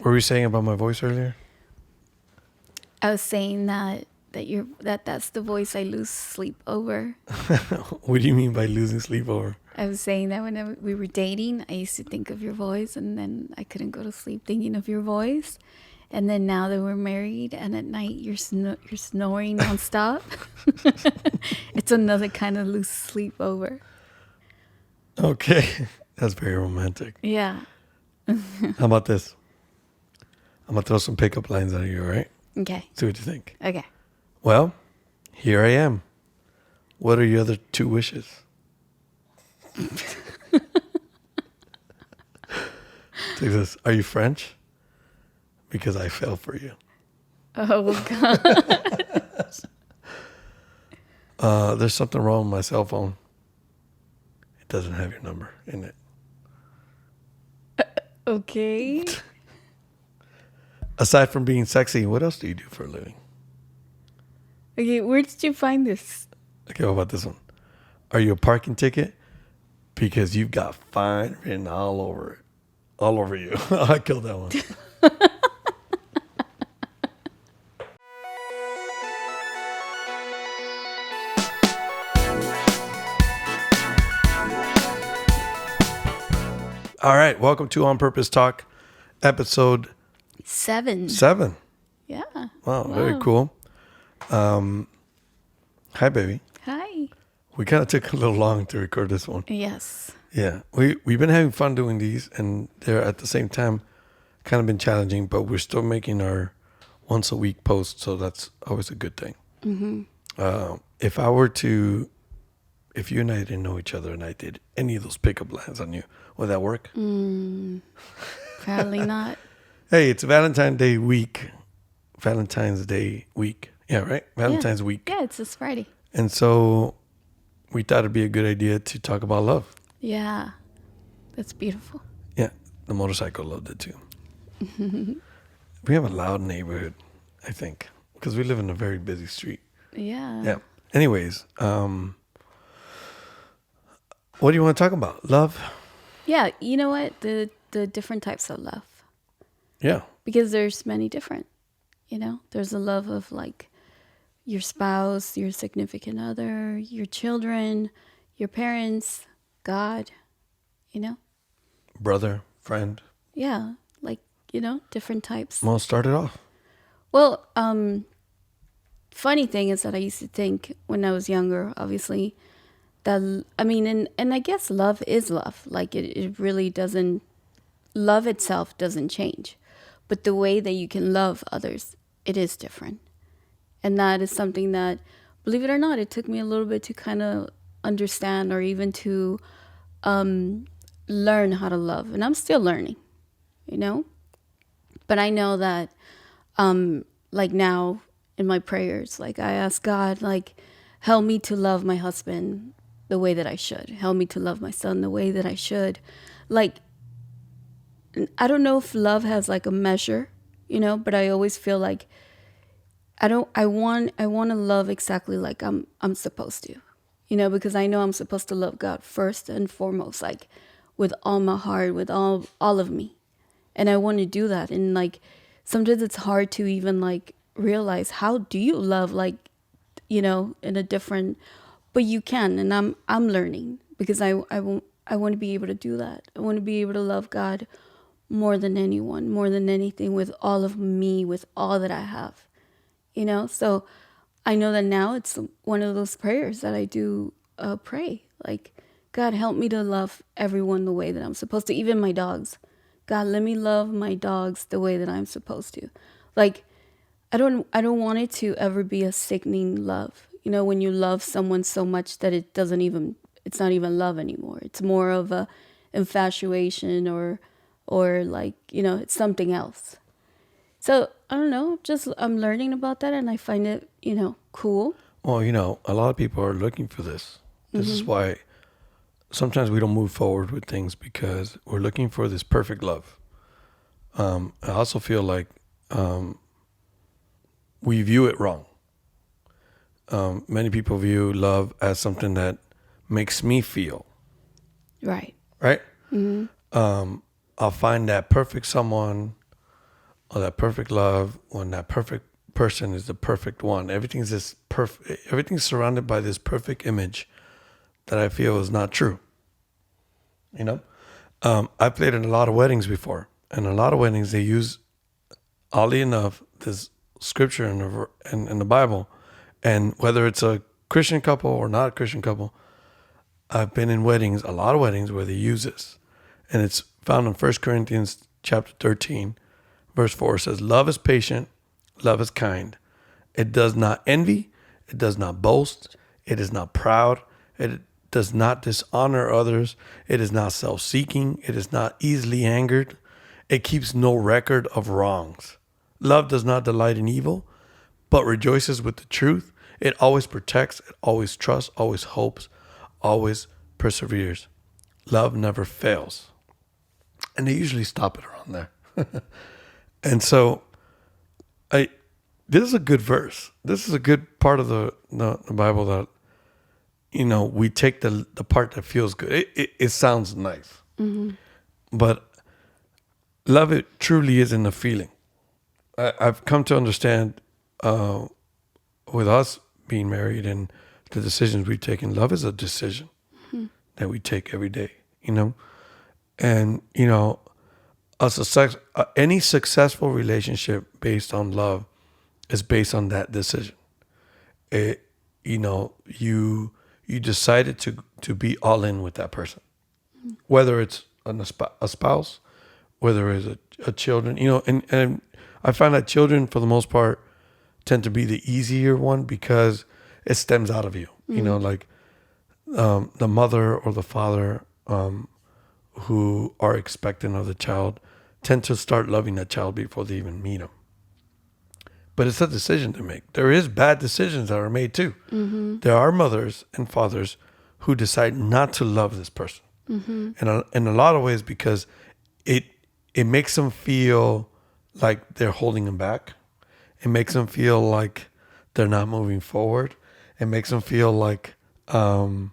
What were you saying about my voice earlier? I was saying that's the voice I lose sleep over. What do you mean by losing sleep over? I was saying that when we were dating, I used to think of your voice, and then I couldn't go to sleep thinking of your voice. And then now that we're married, and at night you're snoring nonstop, it's another kind of lose sleep over. Okay. That's very romantic. Yeah. How about this? I'm going to throw some pickup lines at you, all right? Okay. See what you think. Okay. Well, here I am. What are your other 2 wishes? Take this. Are you French? Because I fell for you. Oh, God. There's something wrong with my cell phone. It doesn't have your number in it. Okay. Aside from being sexy, what else do you do for a living? Okay, where did you find this? Okay, what about this one? Are you a parking ticket? Because you've got fine written all over it. All over you. I killed that one. All right, welcome to On Purpose Talk, episode 7. 7. Yeah. Wow, very cool. Hi, baby. Hi. We kind of took a little long to record this one. Yes. Yeah, we've been having fun doing these, and they're at the same time kind of been challenging, but we're still making our once a week post, so that's always a good thing. Mm-hmm. If you and I didn't know each other and I did any of those pickup lines on you, would that work? Probably not. Hey, it's Valentine's Day week. Yeah, right? Valentine's week. Yeah, it's this Friday. And so we thought it'd be a good idea to talk about love. Yeah. That's beautiful. Yeah, the motorcycle loved it too. We have a loud neighborhood, I think, because we live in a very busy street. Yeah. Yeah. Anyways, what do you want to talk about? Love? Yeah, you know what? The different types of love. Yeah. Because there's many different, There's a love of like your spouse, your significant other, your children, your parents, God, Brother, friend. Yeah, like, different types. Well, start it off. Well, funny thing is that I used to think when I was younger, obviously, that, and I guess love is love. Like it really doesn't, love itself doesn't change. But the way that you can love others, it is different. And that is something that, believe it or not, it took me a little bit to kind of understand or even to learn how to love. And I'm still learning, But I know that, like now in my prayers, like I ask God, like, help me to love my husband the way that I should. Help me to love my son the way that I should. Like, I don't know if love has like a measure, but I always feel like I want to love exactly like I'm supposed to, because I know I'm supposed to love God first and foremost, like with all my heart, with all of me. And I want to do that. And like, sometimes it's hard to even like realize, how do you love, like, in a different, but you can. And I'm learning, because I want to be able to do that. I want to be able to love God more than anyone, more than anything, with all of me, with all that I have, So I know that now it's one of those prayers that I do pray. Like, God, help me to love everyone the way that I'm supposed to, even my dogs. God, let me love my dogs the way that I'm supposed to. Like, I don't want it to ever be a sickening love. When you love someone so much that it's not even love anymore. It's more of a infatuation or like, it's something else. So I don't know, I'm learning about that, and I find it, cool. Well, a lot of people are looking for this. This is why sometimes we don't move forward with things, because we're looking for this perfect love. I also feel like we view it wrong. Many people view love as something that makes me feel. Right. Right? Mm-hmm. I'll find that perfect someone, or that perfect love when that perfect person is the perfect one. Everything's this perfect. Everything's surrounded by this perfect image that I feel is not true. You know, I played in a lot of weddings before, and a lot of weddings they use, oddly enough, this scripture in the Bible, and whether it's a Christian couple or not a Christian couple, I've been in weddings, a lot of weddings where they use this, and it's found in 1 Corinthians chapter 13, verse 4. It says, "Love is patient, love is kind. It does not envy, it does not boast, it is not proud, it does not dishonor others, it is not self-seeking, it is not easily angered, it keeps no record of wrongs. Love does not delight in evil, but rejoices with the truth. It always protects, it always trusts, always hopes, always perseveres. Love never fails." And they usually stop it around there. And so this is a good verse. This is a good part of the Bible that, we take the part that feels good. It sounds nice. Mm-hmm. But love, it truly is in the feeling. I've come to understand with us being married and the decisions we've taken, love is a decision that we take every day, And, any successful relationship based on love is based on that decision. You decided to be all in with that person, whether it's a spouse, whether it's a children, and I find that children, for the most part, tend to be the easier one because it stems out of you, like the mother or the father who are expectant of the child tend to start loving that child before they even meet them. But it's a decision to make. There is bad decisions that are made too. Mm-hmm. There are mothers and fathers who decide not to love this person. Mm-hmm. And in a lot of ways because it makes them feel like they're holding them back. It makes them feel like they're not moving forward. It makes them feel like, now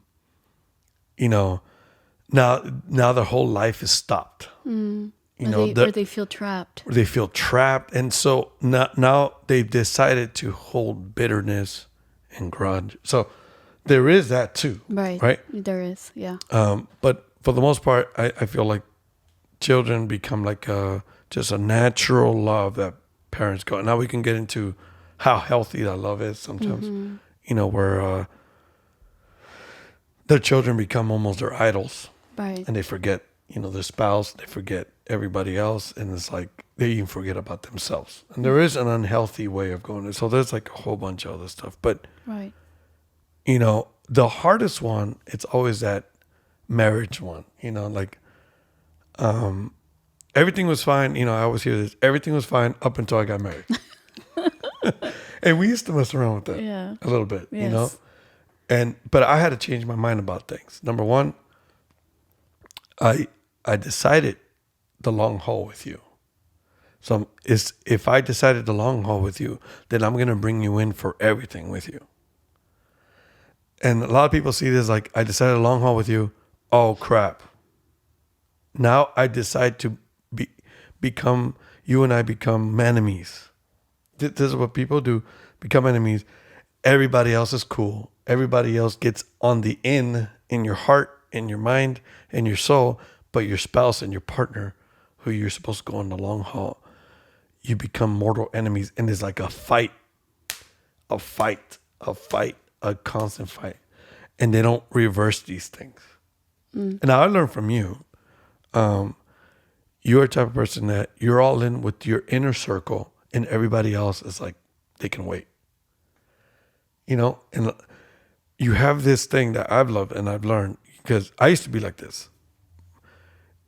their whole life is stopped. Mm. Or they feel trapped. They feel trapped. And so now they've decided to hold bitterness and grudge. So there is that too. Right? There is, yeah. But for the most part, I feel like children become like just a natural love that parents go. Now we can get into how healthy that love is sometimes, where their children become almost their idols. Right. And they forget, their spouse, they forget everybody else. And it's like they even forget about themselves. And there is an unhealthy way of going. So there's like a whole bunch of other stuff. But, right. The hardest one, it's always that marriage one, everything was fine. I always hear this. Everything was fine up until I got married. And we used to mess around with that a little bit, yes. But I had to change my mind about things. Number one, I decided the long haul with you. So if I decided the long haul with you, then I'm going to bring you in for everything with you. And a lot of people see this like, I decided a long haul with you. Oh, crap. Now I decide to become, you and I become enemies. This is what people do, become enemies. Everybody else is cool. Everybody else gets on the in your heart, in your mind, in your soul. But your spouse and your partner, who you're supposed to go on the long haul, you become mortal enemies. And it's like a constant fight. And they don't reverse these things. Mm. And now I learned from you. You're a type of person that you're all in with your inner circle and everybody else is like, they can wait. And you have this thing that I've loved and I've learned because I used to be like this.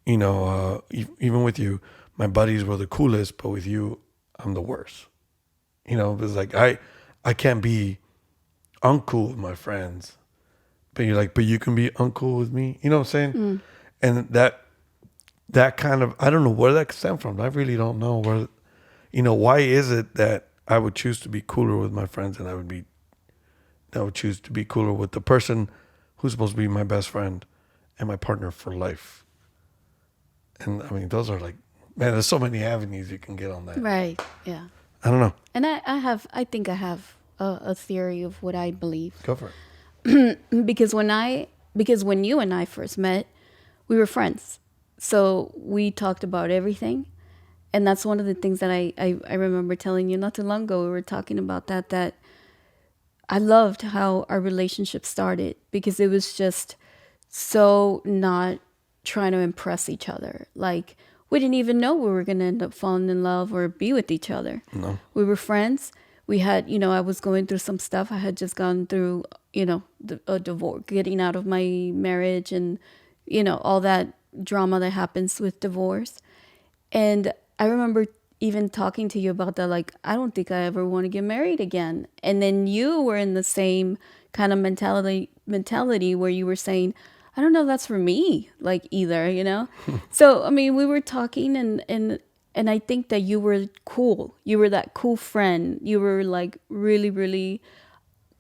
Even with you, my buddies were the coolest, but with you, I'm the worst. It's like, I can't be uncool with my friends, but you're like, but you can be uncool with me. You know what I'm saying? Mm. And that kind of, I don't know where that stemmed from. I really don't know where, why is it that I would choose to be cooler with my friends and I would choose to be cooler with the person who's supposed to be my best friend and my partner for life. And I mean, those are like Man, there's so many avenues you can get on that. Right. Yeah. I don't know. And I think I have a theory of what I believe. Go for it. Because when you and I first met, we were friends. So we talked about everything. And that's one of the things that I remember telling you not too long ago. We were talking about that I loved how our relationship started because it was just so not trying to impress each other. Like, we didn't even know we were going to end up falling in love or be with each other. No. We were friends. We had, I was going through some stuff. I had just gone through, a divorce, getting out of my marriage and, all that drama that happens with divorce. And I remember even talking to you about that, like, I don't think I ever want to get married again. And then you were in the same kind of mentality where you were saying, I don't know if that's for me, like, either. So, I mean, we were talking and I think that you were cool. You were that cool friend. You were like really, really,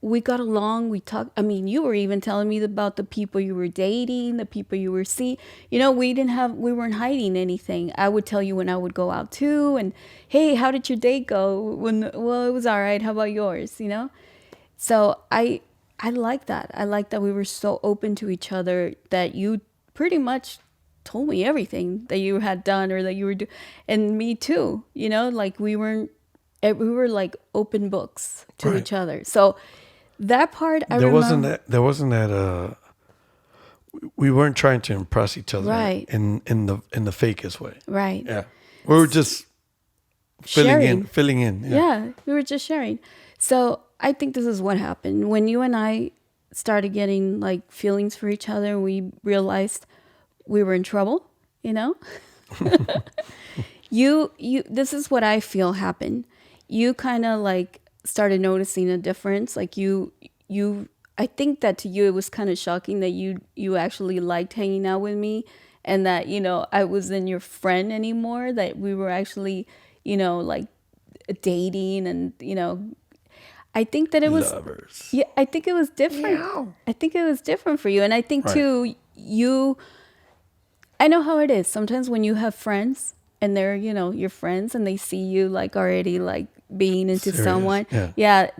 we got along. We talked. I mean, you were even telling me about the people you were dating, the people you were seeing. We weren't hiding anything. I would tell you when I would go out too. And hey, how did your date go? Well, it was all right. How about yours? So I like that. I like that we were so open to each other that you pretty much told me everything that you had done or that you were doing, and me too. Like we were like open books to each other. So that part I remember. There wasn't that. We weren't trying to impress each other, Right. In the fakest way, Right. Yeah, we were just filling in. Yeah, we were just sharing. So I think this is what happened when you and I started getting like feelings for each other. We realized we were in trouble. You. This is what I feel happened. You kind of like started noticing a difference. Like you. I think that to you it was kind of shocking that you actually liked hanging out with me, and that I wasn't your friend anymore. That we were actually like dating, and I think that it was lovers. Yeah, I think it was different. Meow. I think it was different for you, and I think too I know how it is. Sometimes when you have friends and they're your friends and they see you like already like being into Serious. someone, Yeah.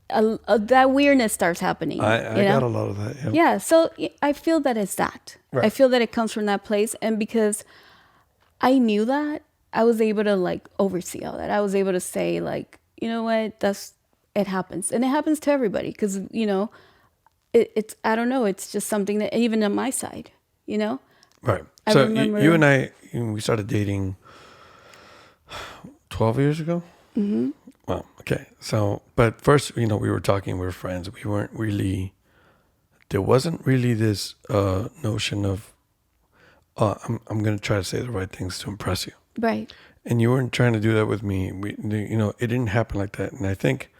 that weirdness starts happening. I got a lot of that. Yeah. Yeah, so I feel that it's that. Right. I feel that it comes from that place, and because I knew that, I was able to like oversee all that. I was able to say like, you know what, it happens, and it happens to everybody because it's I don't know, it's just something that even on my side, Right. I So remember- you and I, we started dating 12 years ago. Mm-hmm. Well, okay. So, but first, we were talking, we were friends. We weren't really, there wasn't really this notion of, I'm going to try to say the right things to impress you. Right. And you weren't trying to do that with me. It didn't happen like that. And I think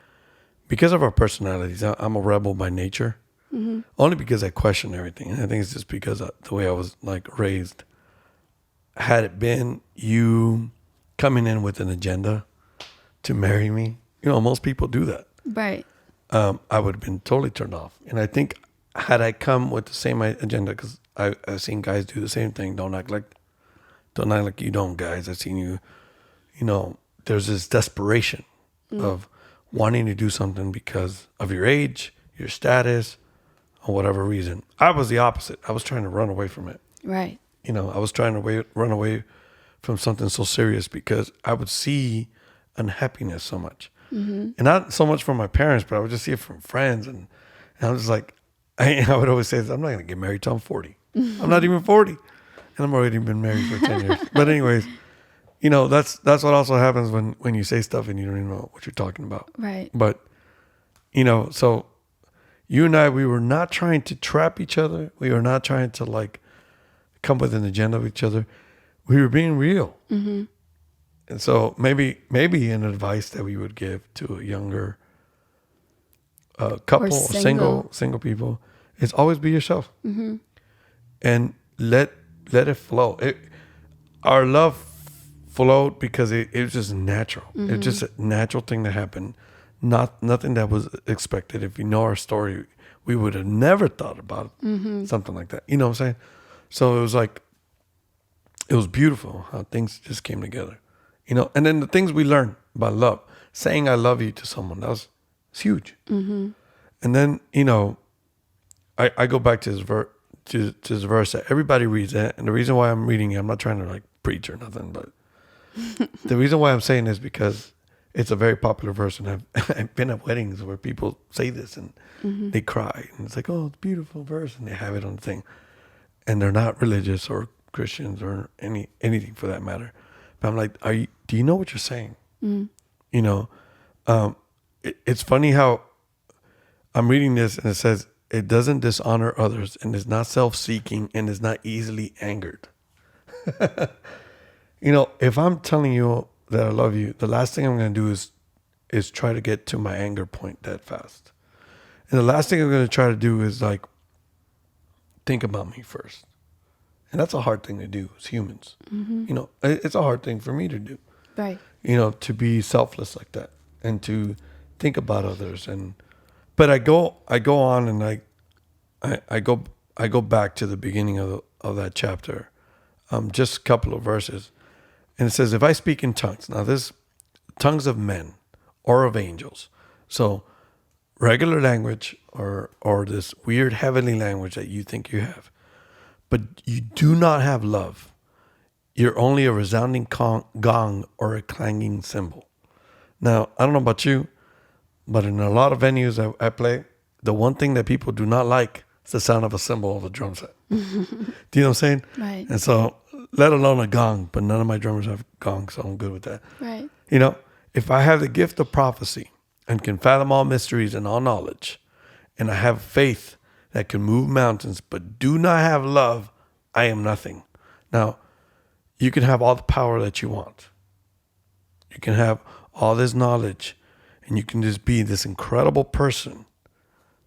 because of our personalities, I'm a rebel by nature. Mm-hmm. Only because I question everything. And I think it's just because of the way I was like raised. Had it been you coming in with an agenda to marry me, most people do that. Right. I would have been totally turned off. And I think had I come with the same agenda, because I've seen guys do the same thing. Don't act like you don't, guys. I've seen you, there's this desperation of wanting to do something because of your age, your status, or whatever reason. I was the opposite. I was trying to run away from it. Right. I was trying to run away from something so serious because I would see unhappiness so much. Mm-hmm. And not so much from my parents, but I would just see it from friends. And I was like, I would always say, I'm not going to get married till I'm 40. I'm not even 40. And I'm already been married for 10 years. But anyways, that's what also happens when you say stuff and you don't even know what you're talking about. Right. But, so you and I, we were not trying to trap each other. We were not trying to like come with an agenda of each other. We were being real. Mm-hmm. And so maybe an advice that we would give to a younger couple or single people is always be yourself. Mm-hmm. And let it flow. Our love flowed because it was just natural. Mm-hmm. It's just a natural thing that happened. Nothing that was expected. If you know our story, we would have never thought about something like that. You know what I'm saying? So it was like, it was beautiful how things just came together, you know. And then the things we learned about love, saying I love you to someone, it's huge. Mm-hmm. And then, you know, I go back to this verse that everybody reads it. And the reason why I'm reading it, I'm not trying to like preach or nothing, but the reason why I'm saying this because it's a very popular verse. And I've been at weddings where people say this and they cry. And it's like, oh, it's a beautiful verse. And they have it on the thing. And they're not religious or Christians or anything for that matter. But I'm like, do you know what you're saying? Mm. You know, it's funny how I'm reading this and it says, it doesn't dishonor others and is not self-seeking and is not easily angered. You know, if I'm telling you that I love you, the last thing I'm going to do is try to get to my anger point that fast. And the last thing I'm going to try to do is like, think about me first. And that's a hard thing to do as humans. Mm-hmm. You know, it's a hard thing for me to do. Right. You know, to be selfless like that and to think about others. But I go on and I go back to the beginning of that chapter, just a couple of verses. And it says, if I speak in tongues, now this tongues of men or of angels. So regular language or this weird heavenly language that you think you have, but you do not have love. You're only a resounding gong or a clanging cymbal. Now, I don't know about you, but in a lot of venues I play, the one thing that people do not like is the sound of a cymbal of a drum set. Do you know what I'm saying? Right. And so, let alone a gong, but none of my drummers have gongs, so I'm good with that. Right. You know, if I have the gift of prophecy and can fathom all mysteries and all knowledge, and I have faith that can move mountains, but do not have love, I am nothing. Now, you can have all the power that you want. You can have all this knowledge, and you can just be this incredible person,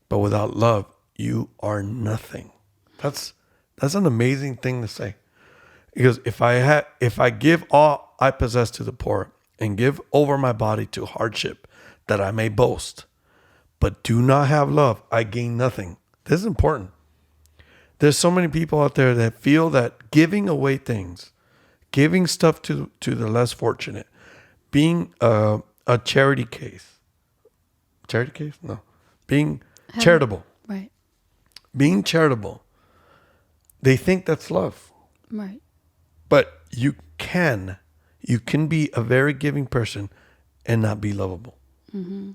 but without love, you are nothing. That's an amazing thing to say. Because if I give all I possess to the poor and give over my body to hardship that I may boast, but do not have love, I gain nothing. This is important. There's so many people out there that feel that giving away things, giving stuff to the less fortunate, being a charity case. Charity case? No. Being charitable. Right. Being charitable. They think that's love. Right. But you can be a very giving person and not be lovable. Mm-hmm.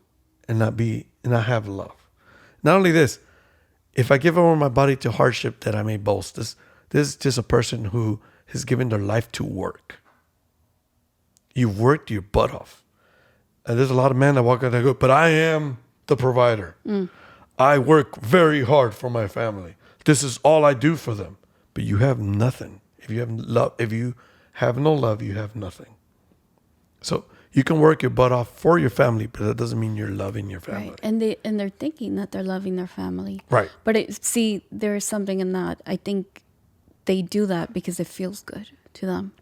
And not have love. Not only this, if I give over my body to hardship that I may boast, this is just a person who has given their life to work. You've worked your butt off. And there's a lot of men that walk out and go, but I am the provider. I work very hard for my family. This is all I do for them. But you have nothing. If you have no love, you have nothing. So you can work your butt off for your family, but that doesn't mean you're loving your family. Right. And they're thinking that they're loving their family. Right. But there is something in that. I think they do that because it feels good to them.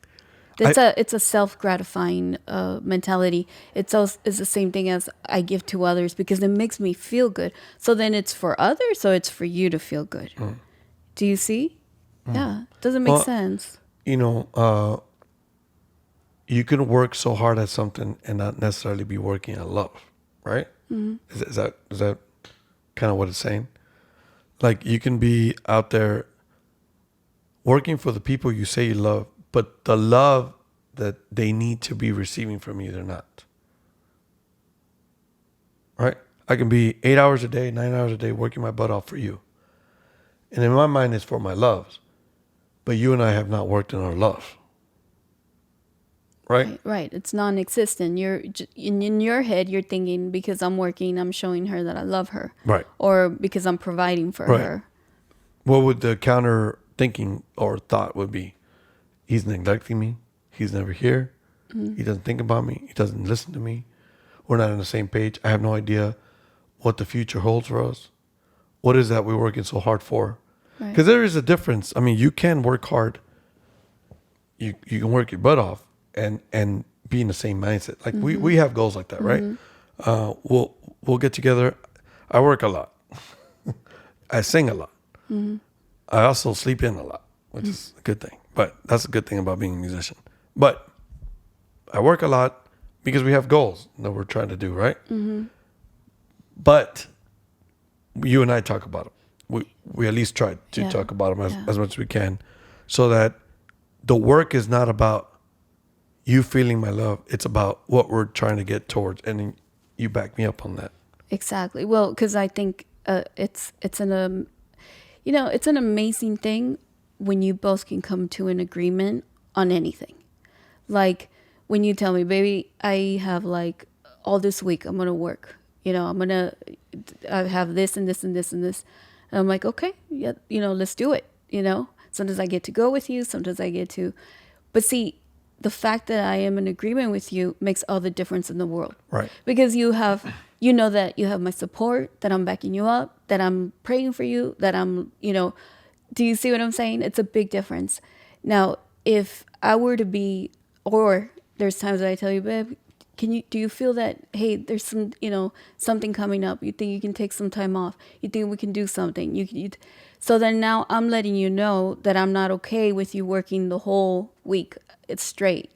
It's a self-gratifying mentality. It's the same thing as I give to others because it makes me feel good. So then it's for others, so it's for you to feel good. Do you see? Yeah, doesn't make sense. You know, you can work so hard at something and not necessarily be working at love, right? Mm-hmm. Is that kind of what it's saying? Like you can be out there working for the people you say you love, but the love that they need to be receiving from you, they're not. Right? I can be 8 hours a day, 9 hours a day working my butt off for you. And in my mind, it's for my loves. But you and I have not worked in our love. Right? Right. It's non-existent. You're in your head, you're thinking because I'm working, I'm showing her that I love her. Right. Or because I'm providing for her. What would the counter thinking or thought would be? He's neglecting me. He's never here. Mm-hmm. He doesn't think about me. He doesn't listen to me. We're not on the same page. I have no idea what the future holds for us. What is that we're working so hard for? Because there is a difference. I mean, you can work hard. You can work your butt off and be in the same mindset. Like we have goals like that, right? We'll get together. I work a lot. I sing a lot. I also sleep in a lot, which is a good thing. But that's a good thing about being a musician. But I work a lot because we have goals that we're trying to do, right? Mm-hmm. But you and I talk about them. We at least try to Yeah. talk about them Yeah. as much as we can, so that the work is not about you feeling my love. It's about what we're trying to get towards, and then you back me up on that. Exactly. Well, because I think it's it's an amazing thing when you both can come to an agreement on anything. Like when you tell me, baby, I have like all this week I'm gonna work. I have this and this and this and this. And I'm like, okay, yeah, let's do it. Sometimes I get to go with you. Sometimes I get to, but see, the fact that I am in agreement with you makes all the difference in the world. Right. Because you know that you have my support, that I'm backing you up, that I'm praying for you, that do you see what I'm saying? It's a big difference. Now, if I were to be, or there's times that I tell you, babe, do you feel that, hey, there's something coming up. You think you can take some time off. You think we can do something. So then now I'm letting you know that I'm not okay with you working the whole week. It's straight,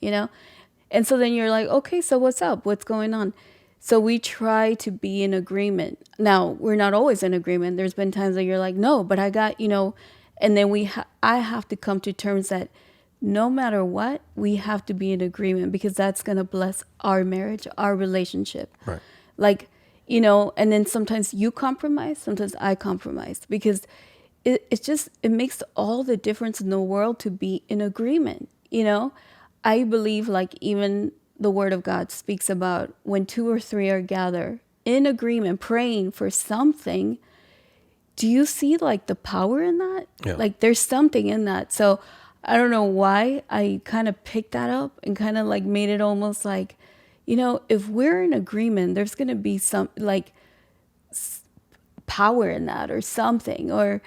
And so then you're like, okay, so what's up? What's going on? So we try to be in agreement. Now, we're not always in agreement. There's been times that you're like, no, but I got, and then I have to come to terms that no matter what, we have to be in agreement because that's going to bless our marriage, our relationship. Right. Like, and then sometimes you compromise, sometimes I compromise because it makes all the difference in the world to be in agreement. I believe like even the word of God speaks about when 2 or 3 are gathered in agreement, praying for something. Do you see like the power in that? Yeah. Like there's something in that. So I don't know why I kind of picked that up and kind of like made it almost like, if we're in agreement, there's going to be some like power in that or something, or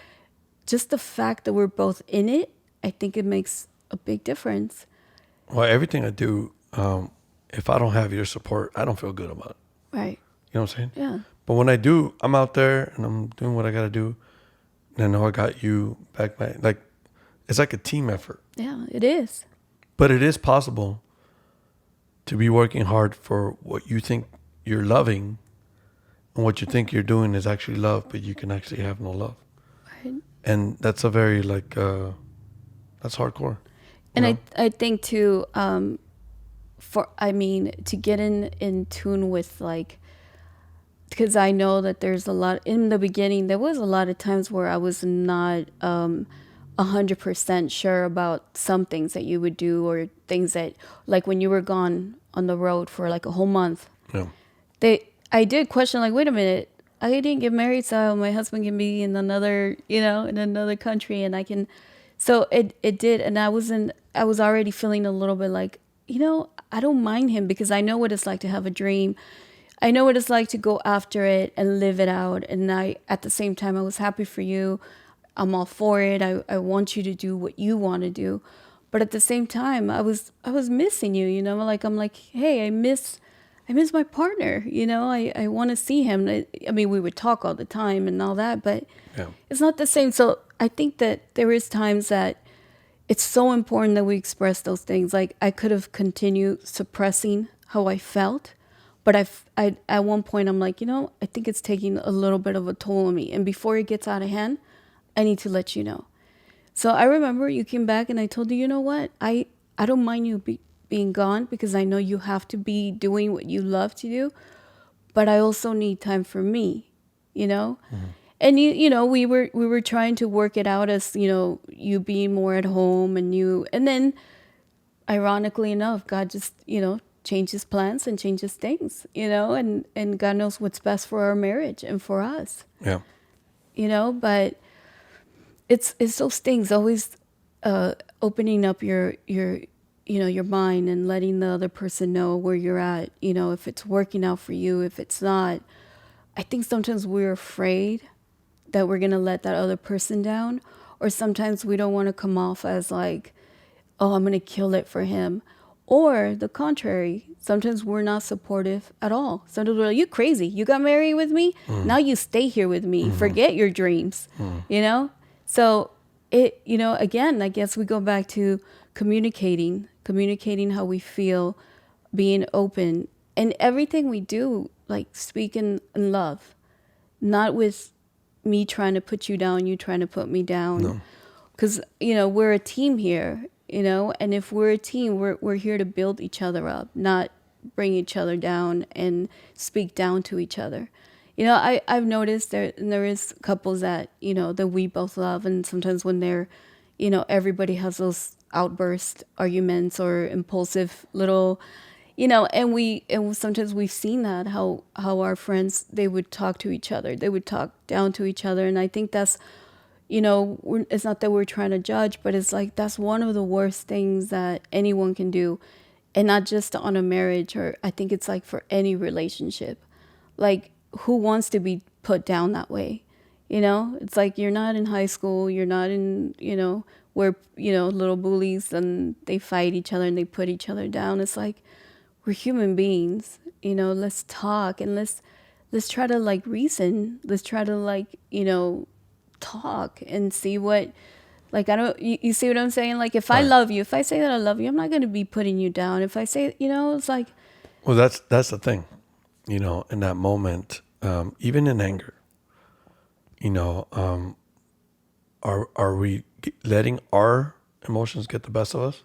just the fact that we're both in it. I think it makes a big difference. Well, everything I do, if I don't have your support, I don't feel good about it. Right. You know what I'm saying? Yeah. But when I do, I'm out there and I'm doing what I got to do. And I know I got you back. It's like a team effort. Yeah, it is. But it is possible to be working hard for what you think you're loving, and what you think you're doing is actually love, but you can actually have no love. Right. And that's a very that's hardcore. And I think too, to get in tune with like, because I know that there's a lot in the beginning. There was a lot of times where I was not 100% sure about some things that you would do, or things that, like when you were gone on the road for like a whole month. Yeah. I did question, like, wait a minute, I didn't get married, so my husband can be in another, in another country, and I can. So it did, and I was already feeling a little bit like, I don't mind him because I know what it's like to have a dream. I know what it's like to go after it and live it out. And at the same time, I was happy for you. I'm all for it. I want you to do what you want to do. But at the same time, I was missing you, like, I'm like, hey, I miss my partner, I want to see him. I mean, we would talk all the time and all that, but Yeah. it's not the same. So I think that there is times that it's so important that we express those things. Like I could have continued suppressing how I felt, but I at one point I'm like, I think it's taking a little bit of a toll on me. And before it gets out of hand, I need to let you know. So I remember you came back and I told you, you know what? I don't mind you being gone because I know you have to be doing what you love to do, but I also need time for me, Mm-hmm. And we were trying to work it out as, you being more at home and then ironically enough, God just, changes plans and changes things, and God knows what's best for our marriage and for us. Yeah. But it's those things, always opening up your mind and letting the other person know where you're at, if it's working out for you, if it's not. I think sometimes we're afraid that we're going to let that other person down, or sometimes we don't want to come off as like, oh, I'm going to kill it for him. Or the contrary, sometimes we're not supportive at all. Sometimes we're like, you crazy. You got married with me? Now you stay here with me. Forget your dreams, So it, again, I guess we go back to communicating how we feel, being open, and everything we do, like speak in love, not with me trying to put you down, you trying to put me down. No. Because, we're a team here, and if we're a team, we're here to build each other up, not bring each other down and speak down to each other. I've noticed there is couples that, that we both love. And sometimes when they're, everybody has those outburst arguments or impulsive little, and sometimes we've seen that, how our friends, they would talk to each other. They would talk down to each other. And I think that's, it's not that we're trying to judge, but it's like, that's one of the worst things that anyone can do. And not just on a marriage, or I think it's like for any relationship. Like, who wants to be put down that way? It's like, you're not in high school, you're not in, where, little bullies and they fight each other and they put each other down. It's like, we're human beings, let's talk and let's try to like reason. Let's try to like, talk and see what, like, you see what I'm saying? Like, if I love you, if I say that I love you, I'm not going to be putting you down. If I say, it's like. Well, that's the thing, in that moment, even in anger, are we letting our emotions get the best of us,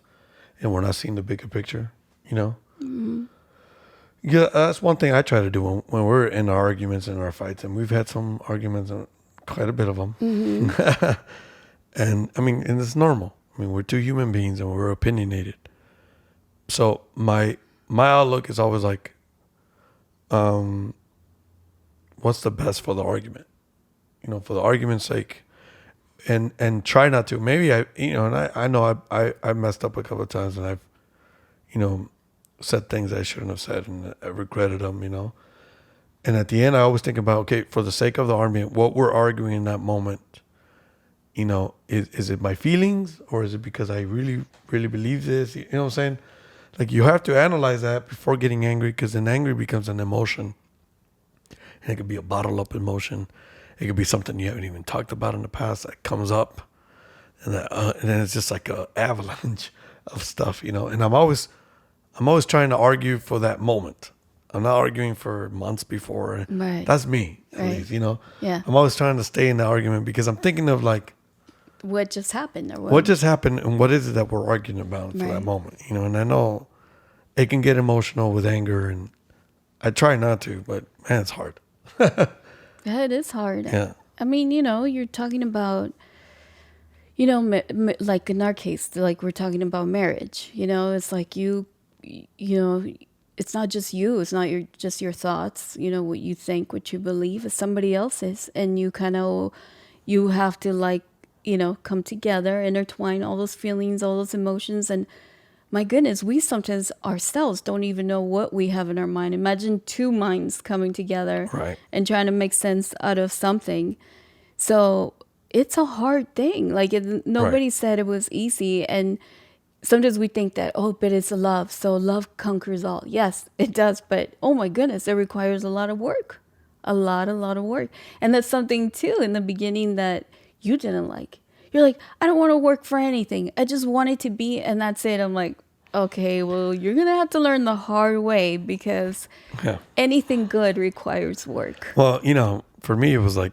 and we're not seeing the bigger picture, Mm-hmm. Yeah, that's one thing I try to do when we're in our arguments and our fights, and we've had some arguments, quite a bit of them. Mm-hmm. And and it's normal. We're two human beings and we're opinionated. So my outlook is always like, what's the best for the argument? For the argument's sake, and try not to. Maybe I know I messed up a couple of times, and I've, said things I shouldn't have said, and I regretted them. And at the end, I always think about, okay, for the sake of the argument, what we're arguing in that moment. Is it my feelings, or is it because I really, really believe this? You know what I'm saying? Like, you have to analyze that before getting angry, because then angry becomes an emotion. And it could be a bottled up emotion. It could be something you haven't even talked about in the past that comes up. And then it's just like an avalanche of stuff, And I'm always trying to argue for that moment. I'm not arguing for months before. Right. That's me, at least, Yeah. I'm always trying to stay in the argument, because I'm thinking of like, What just happened? Or what just happened, and what is it that we're arguing about for that moment? And I know it can get emotional with anger, and I try not to, but man, it's hard. Yeah, it is hard. Yeah. You're talking about, like in our case, like we're talking about marriage. It's like it's not just you. It's not just your thoughts. What you think, what you believe, is somebody else's, and you have to like, come together, intertwine all those feelings, all those emotions. And my goodness, we sometimes ourselves don't even know what we have in our mind. Imagine two minds coming together, Right, and trying to make sense out of something. So it's a hard thing. Like, nobody said it was easy. And sometimes we think that, but it's a love. So love conquers all. Yes, it does. But oh my goodness, it requires a lot of work, a lot of work. And that's something too in the beginning that you didn't like. You're like, I don't want to work for anything. I just want it to be, and that's it. I'm like, okay, well, you're going to have to learn the hard way, because anything good requires work. Well, for me, it was like,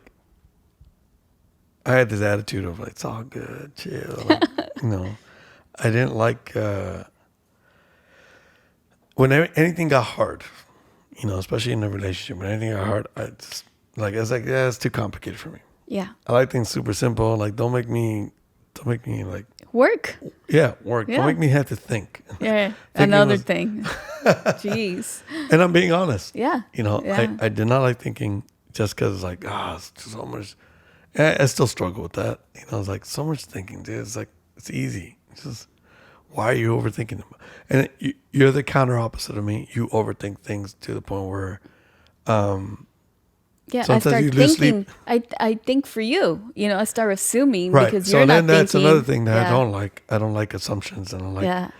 I had this attitude of like, it's all good, chill. Like, I didn't like, when anything got hard, especially in a relationship, when anything got hard, I was like, yeah, it's too complicated for me. Yeah. I like things super simple. Like, don't make me like work. Yeah, work. Yeah. Don't make me have to think. Yeah. Another thing. Jeez. And I'm being honest. Yeah. I did not like thinking, just because like, it's so much. I still struggle with that. It's like, so much thinking, dude. It's like, it's easy. It's just, why are you overthinking them? And you're the counter opposite of me. You overthink things to the point where, yeah, I start thinking. I think for you. I start assuming, because you're not thinking. So then that's another thing that I don't like. I don't like assumptions. I don't like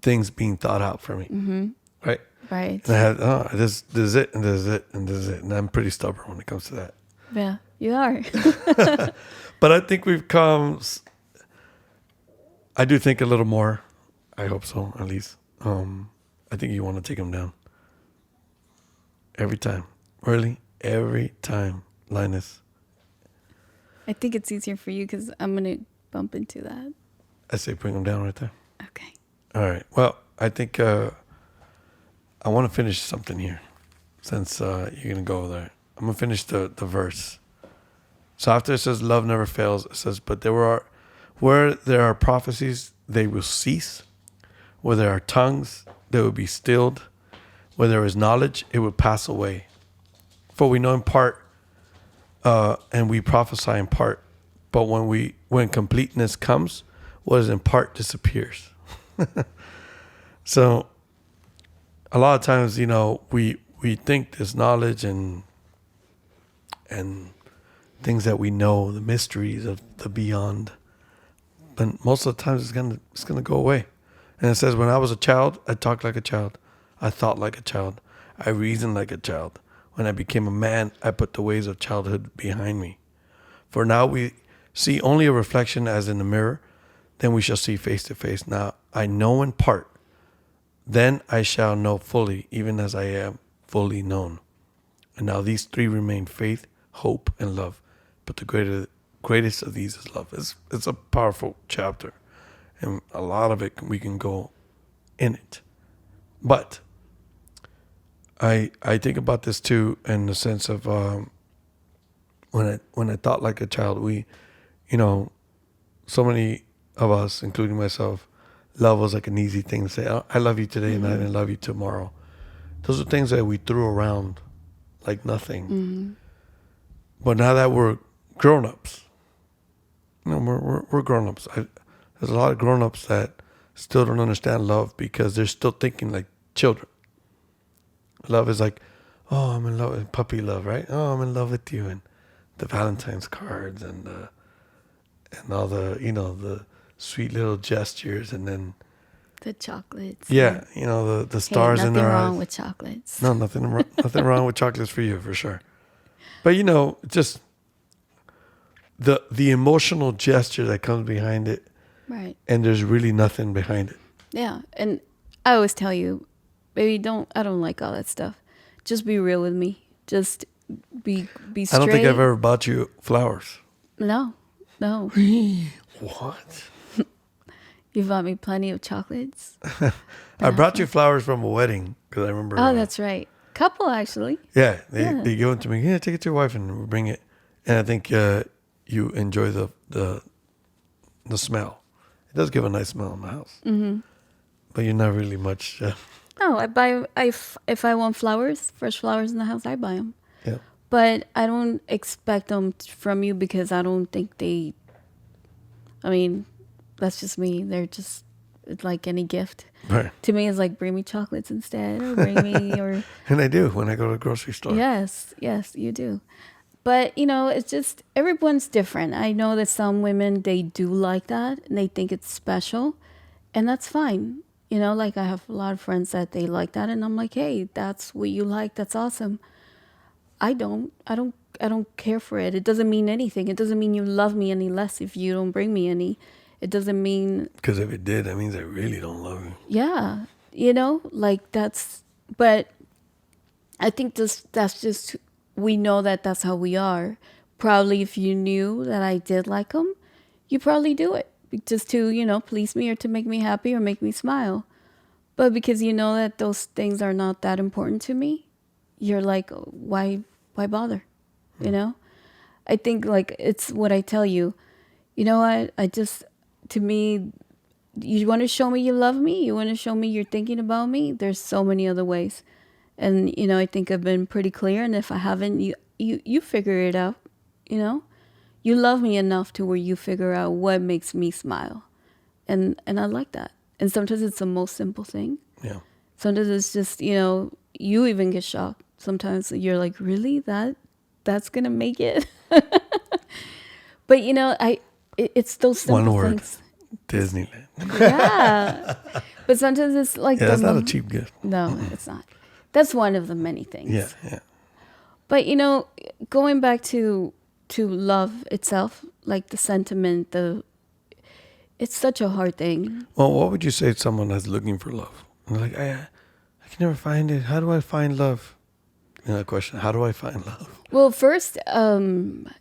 things being thought out for me. Mm-hmm. Right. Right. And I had this is it, and this is it, and this is it, and I'm pretty stubborn when it comes to that. Yeah, you are. But I think we've come I do think a little more. I hope so, at least. I think you want to take him down. Every time. Really? Every time, Linus. I think it's easier for you because I'm going to bump into that. I say bring him down right there. Okay. All right. Well, I think I want to finish something here since you're going to go there. I'm going to finish the verse. So after it says love never fails, it says, but where there are prophecies, they will cease. Where there are tongues, they will be stilled. Where there is knowledge, it will pass away. For we know in part, and we prophesy in part. But when completeness comes, what is in part disappears. So a lot of times, we think this knowledge and things that we know, the mysteries of the beyond, but most of the times it's gonna go away. And it says, when I was a child, I talked like a child, I thought like a child, I reasoned like a child. When I became a man, I put the ways of childhood behind me. For now we see only a reflection as in a mirror, then we shall see face to face. Now I know in part, then I shall know fully, even as I am fully known. And now these three remain: faith, hope, and love. But the greatest of these is love. It's a powerful chapter. And a lot of it, we can go in it. But I think about this too in the sense of when I thought like a child, so many of us, including myself, love was like an easy thing to say. I love you today and I didn't love you tomorrow. Those are things that we threw around like nothing. Mm-hmm. But now that we're grown-ups, we're grown-ups. There's a lot of grown-ups that still don't understand love because they're still thinking like children. Love is like, oh, I'm in love with puppy love, right? Oh, I'm in love with you, and the Valentine's cards and all the the sweet little gestures, and then The chocolates. yeah, the stars in their eyes. Nothing wrong with chocolates. No, nothing wrong with chocolates for you, for sure. But just the emotional gesture that comes behind it, Right. and there's really nothing behind it. Yeah. And I always tell you, baby, I don't like all that stuff. Just be real with me. Just be straight. I don't think I've ever bought you flowers. No. What? You bought me plenty of chocolates. I brought you flowers from a wedding because I remember. Oh, that's right. Couple, actually. Yeah, they give it to me. Yeah, take it to your wife and we'll bring it. And I think you enjoy the smell. It does give a nice smell in the house. Mm-hmm. But you're not really much. No, if I want flowers, fresh flowers in the house, I buy them. Yeah. But I don't expect them from you because I don't think that's just me. They're just like any gift. Right. To me, it's like, bring me chocolates instead, or bring me, or... And I do when I go to the grocery store. Yes, you do. But, it's just, everyone's different. I know that some women, they do like that, and they think it's special, and that's fine. Like I have a lot of friends that they like that, and I'm like, hey, that's what you like, that's awesome. I don't care for it. It doesn't mean anything. It doesn't mean you love me any less if you don't bring me any. It doesn't mean... Because if it did, that means I really don't love you. Yeah, like that's... But I think that's just... We know that that's how we are. Probably if you knew that I did like them, you probably do it. Just to, please me or to make me happy or make me smile. But because you know that those things are not that important to me, you're like, why bother? I think like it's what I tell you. You know what? To me, you want to show me you love me? You want to show me you're thinking about me? There's so many other ways. And, I think I've been pretty clear. And if I haven't, you figure it out, You love me enough to where you figure out what makes me smile. And I like that. And sometimes it's the most simple thing. Yeah. Sometimes it's just, you even get shocked. Sometimes you're like, really? That's going to make it? But, it's those simple one word, things. Disneyland. Yeah. But sometimes it's like... Yeah, that's not a cheap gift. No, it's not. That's one of the many things. Yeah. But, going back to love itself, like the sentiment, It's such a hard thing. Well, what would you say to someone that's looking for love? And they're like, I can never find it. How do I find love? That question. How do I find love? Well, first, the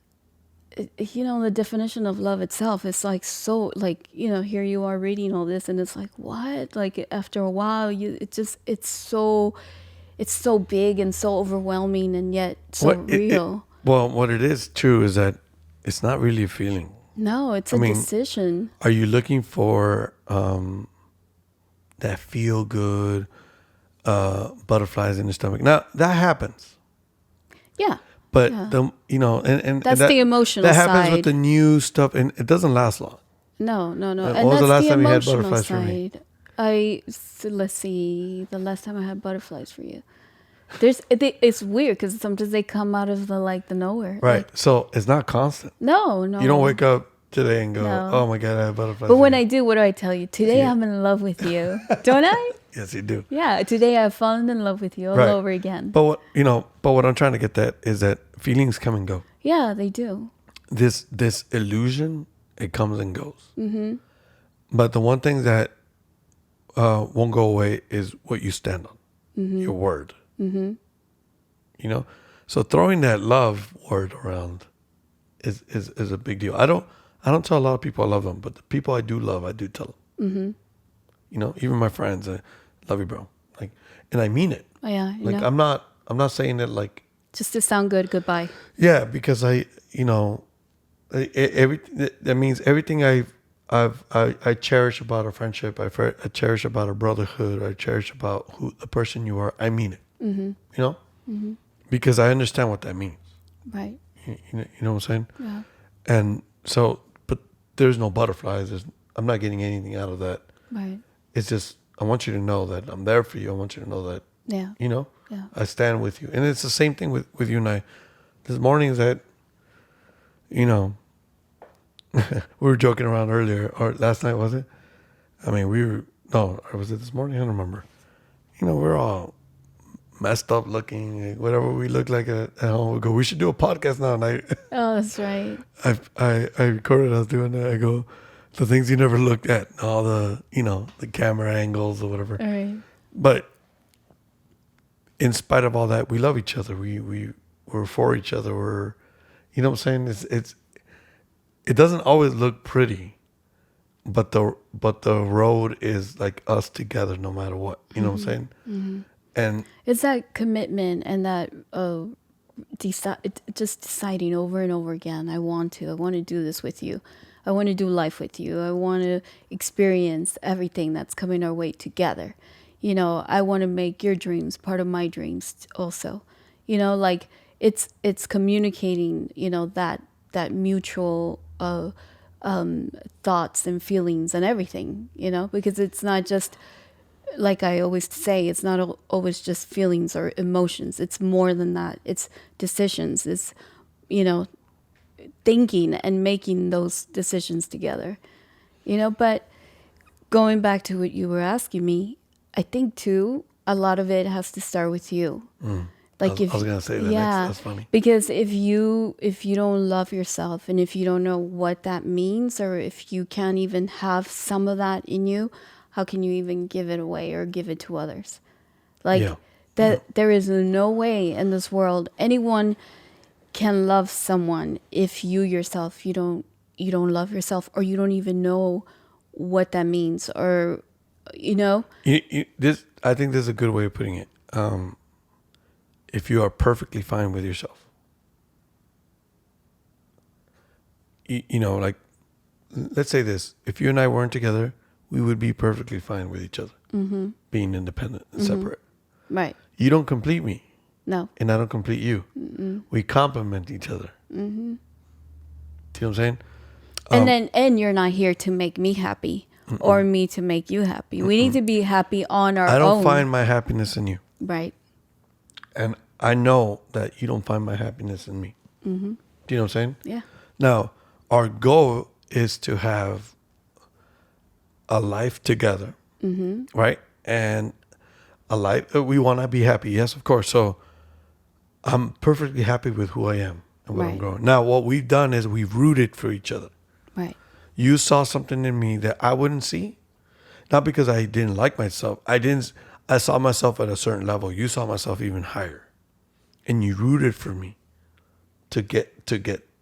definition of love itself is like so, like, here you are reading all this, and it's like, what? Like after a while, it's so big and so overwhelming, and yet so real. Well, what it is true is that it's not really a feeling. No, it's a decision. Are you looking for that feel good, butterflies in the stomach? Now that happens. Yeah. But yeah. and that's the emotional side. That happens with the new stuff, and it doesn't last long. No. And was the last time you had butterflies for me? Let's see. The last time I had butterflies for you. It's weird because sometimes they come out of the nowhere. Right. So it's not constant. No. You don't wake up today and go, oh my God, I have butterflies. But when I do, what do I tell you? Today I'm in love with you. Don't I? Yes, you do. Yeah. Today I've fallen in love with you all over again. But what I'm trying to get at is that feelings come and go. Yeah, they do. This illusion, it comes and goes. Mm-hmm. But the one thing that won't go away is what you stand on, your word. Mm-hmm. So throwing that love word around is a big deal. I don't tell a lot of people I love them, but the people I do love, I do tell them. Mm-hmm. Even my friends, I love you, bro. And I mean it. Oh, yeah. I'm not saying it like just to sound good. Goodbye. Yeah, because everything that means everything I cherish about our friendship. I cherish about our brotherhood. I cherish about the person you are. I mean it. Mm-hmm. Mm-hmm. Because I understand what that means. Right. You know what I'm saying? Yeah. And so, but there's no butterflies. I'm not getting anything out of that. Right. It's just I want you to know that I'm there for you. I want you to know that. Yeah. Yeah. I stand with you, and it's the same thing with you and I. This morning is that, we were joking around earlier, or last night, was it? I mean, or was it this morning? I don't remember. We're all messed up looking, whatever we look like at home. We go, we should do a podcast now. And oh, that's right. I recorded us doing that. I go, the things you never looked at, all the, the camera angles or whatever. All right. But in spite of all that, we love each other. We're for each other. We're, you know what I'm saying? It doesn't always look pretty, but the road is like us together no matter what. You know what I'm saying? Mm-hmm. And it's that commitment and that just deciding over and over again. I want to do this with you. I want to do life with you. I want to experience everything that's coming our way together. I want to make your dreams part of my dreams also. It's communicating, that mutual thoughts and feelings and everything, because it's not just, like I always say, it's not always just feelings or emotions. It's more than that. It's decisions. It's, thinking and making those decisions together, but going back to what you were asking me, I think too, a lot of it has to start with you. Like I was gonna say that. Yeah, that's funny. Because if you don't love yourself, and if you don't know what that means, or if you can't even have some of that in you, how can you even give it away or give it to others? There is no way in this world anyone can love someone if you yourself you don't love yourself, or you don't even know what that means, or this, I think this is a good way of putting it. If you are perfectly fine with yourself, like, let's say this: if you and I weren't together, we would be perfectly fine with each other, being independent and separate. Right. You don't complete me. No. And I don't complete you. Mm-mm. We complement each other. Mm-hmm. See what I'm saying? And you're not here to make me happy. Mm-mm. Or me to make you happy. Mm-mm. We need to be happy on our own. I don't find my happiness in you. Right. And I know that you don't find my happiness in me. Mm-hmm. Do you know what I'm saying? Yeah. Now, our goal is to have a life together, right? And a life, we want to be happy. Yes, of course. So I'm perfectly happy with who I am and what I'm growing. Now, what we've done is we've rooted for each other. Right. You saw something in me that I wouldn't see. Not because I didn't like myself. I saw myself at a certain level. You saw myself even higher. And you rooted for me to get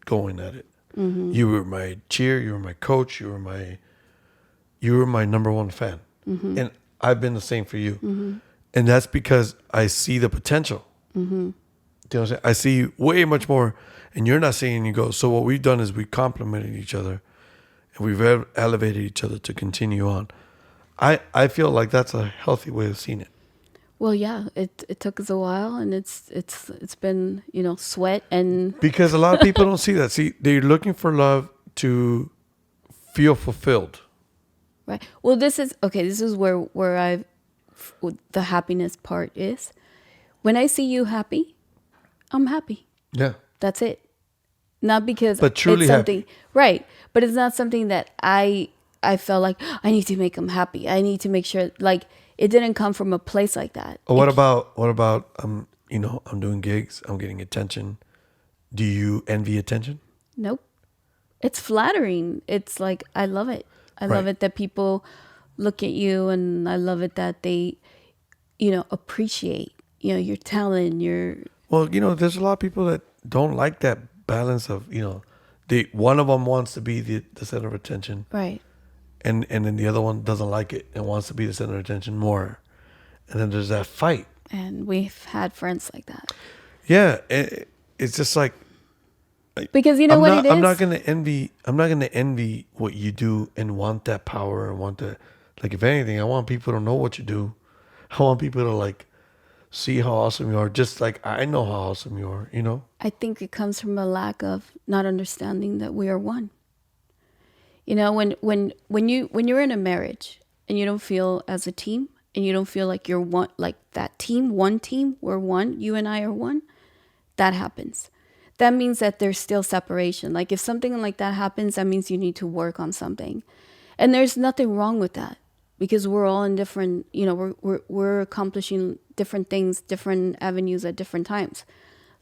going at it. You were my cheer, you were my coach, you were my number one fan. And I've been the same for you. And that's because I see the potential. Do you know what I'm saying? I see way much more, and you're not seeing. You go. So what we've done is we complemented each other, and we've elevated each other to continue on. I feel like that's a healthy way of seeing it. Well, yeah, it took us a while, and it's been, sweat and Because a lot of people don't see that. See, they're looking for love to feel fulfilled. right. Well, this is okay. This is where the happiness part is. When I see you happy, I'm happy. Yeah. That's it. Not because But truly it's something happy. right, but it's not something that I felt like I need to make them happy. I need to make sure, like, it didn't come from a place like that. What about I'm doing gigs, I'm getting attention. Do you envy attention? Nope. It's flattering. It's like I love it. I love Right. it that people look at you, and I love it that they, appreciate, your talent, your Well, there's a lot of people that don't like that balance of, one of them wants to be the center of attention, right. and then the other one doesn't like it and wants to be the center of attention more. And then there's that fight. And we've had friends like that. Yeah, it's just like Because you know what it is? I'm not gonna envy what you do and want that power and want that. Like, if anything, I want people to know what you do. I want people to like see how awesome you are, just like I know how awesome you are. I think it comes from a lack of not understanding that we are one. When you're in a marriage and you don't feel as a team, and you don't feel like you're one, like that team, one team, we're one, you and I are one, that happens. That means that there's still separation. Like, if something like that happens, that means you need to work on something. And there's nothing wrong with that, because we're all in different, we're accomplishing different things, different avenues at different times.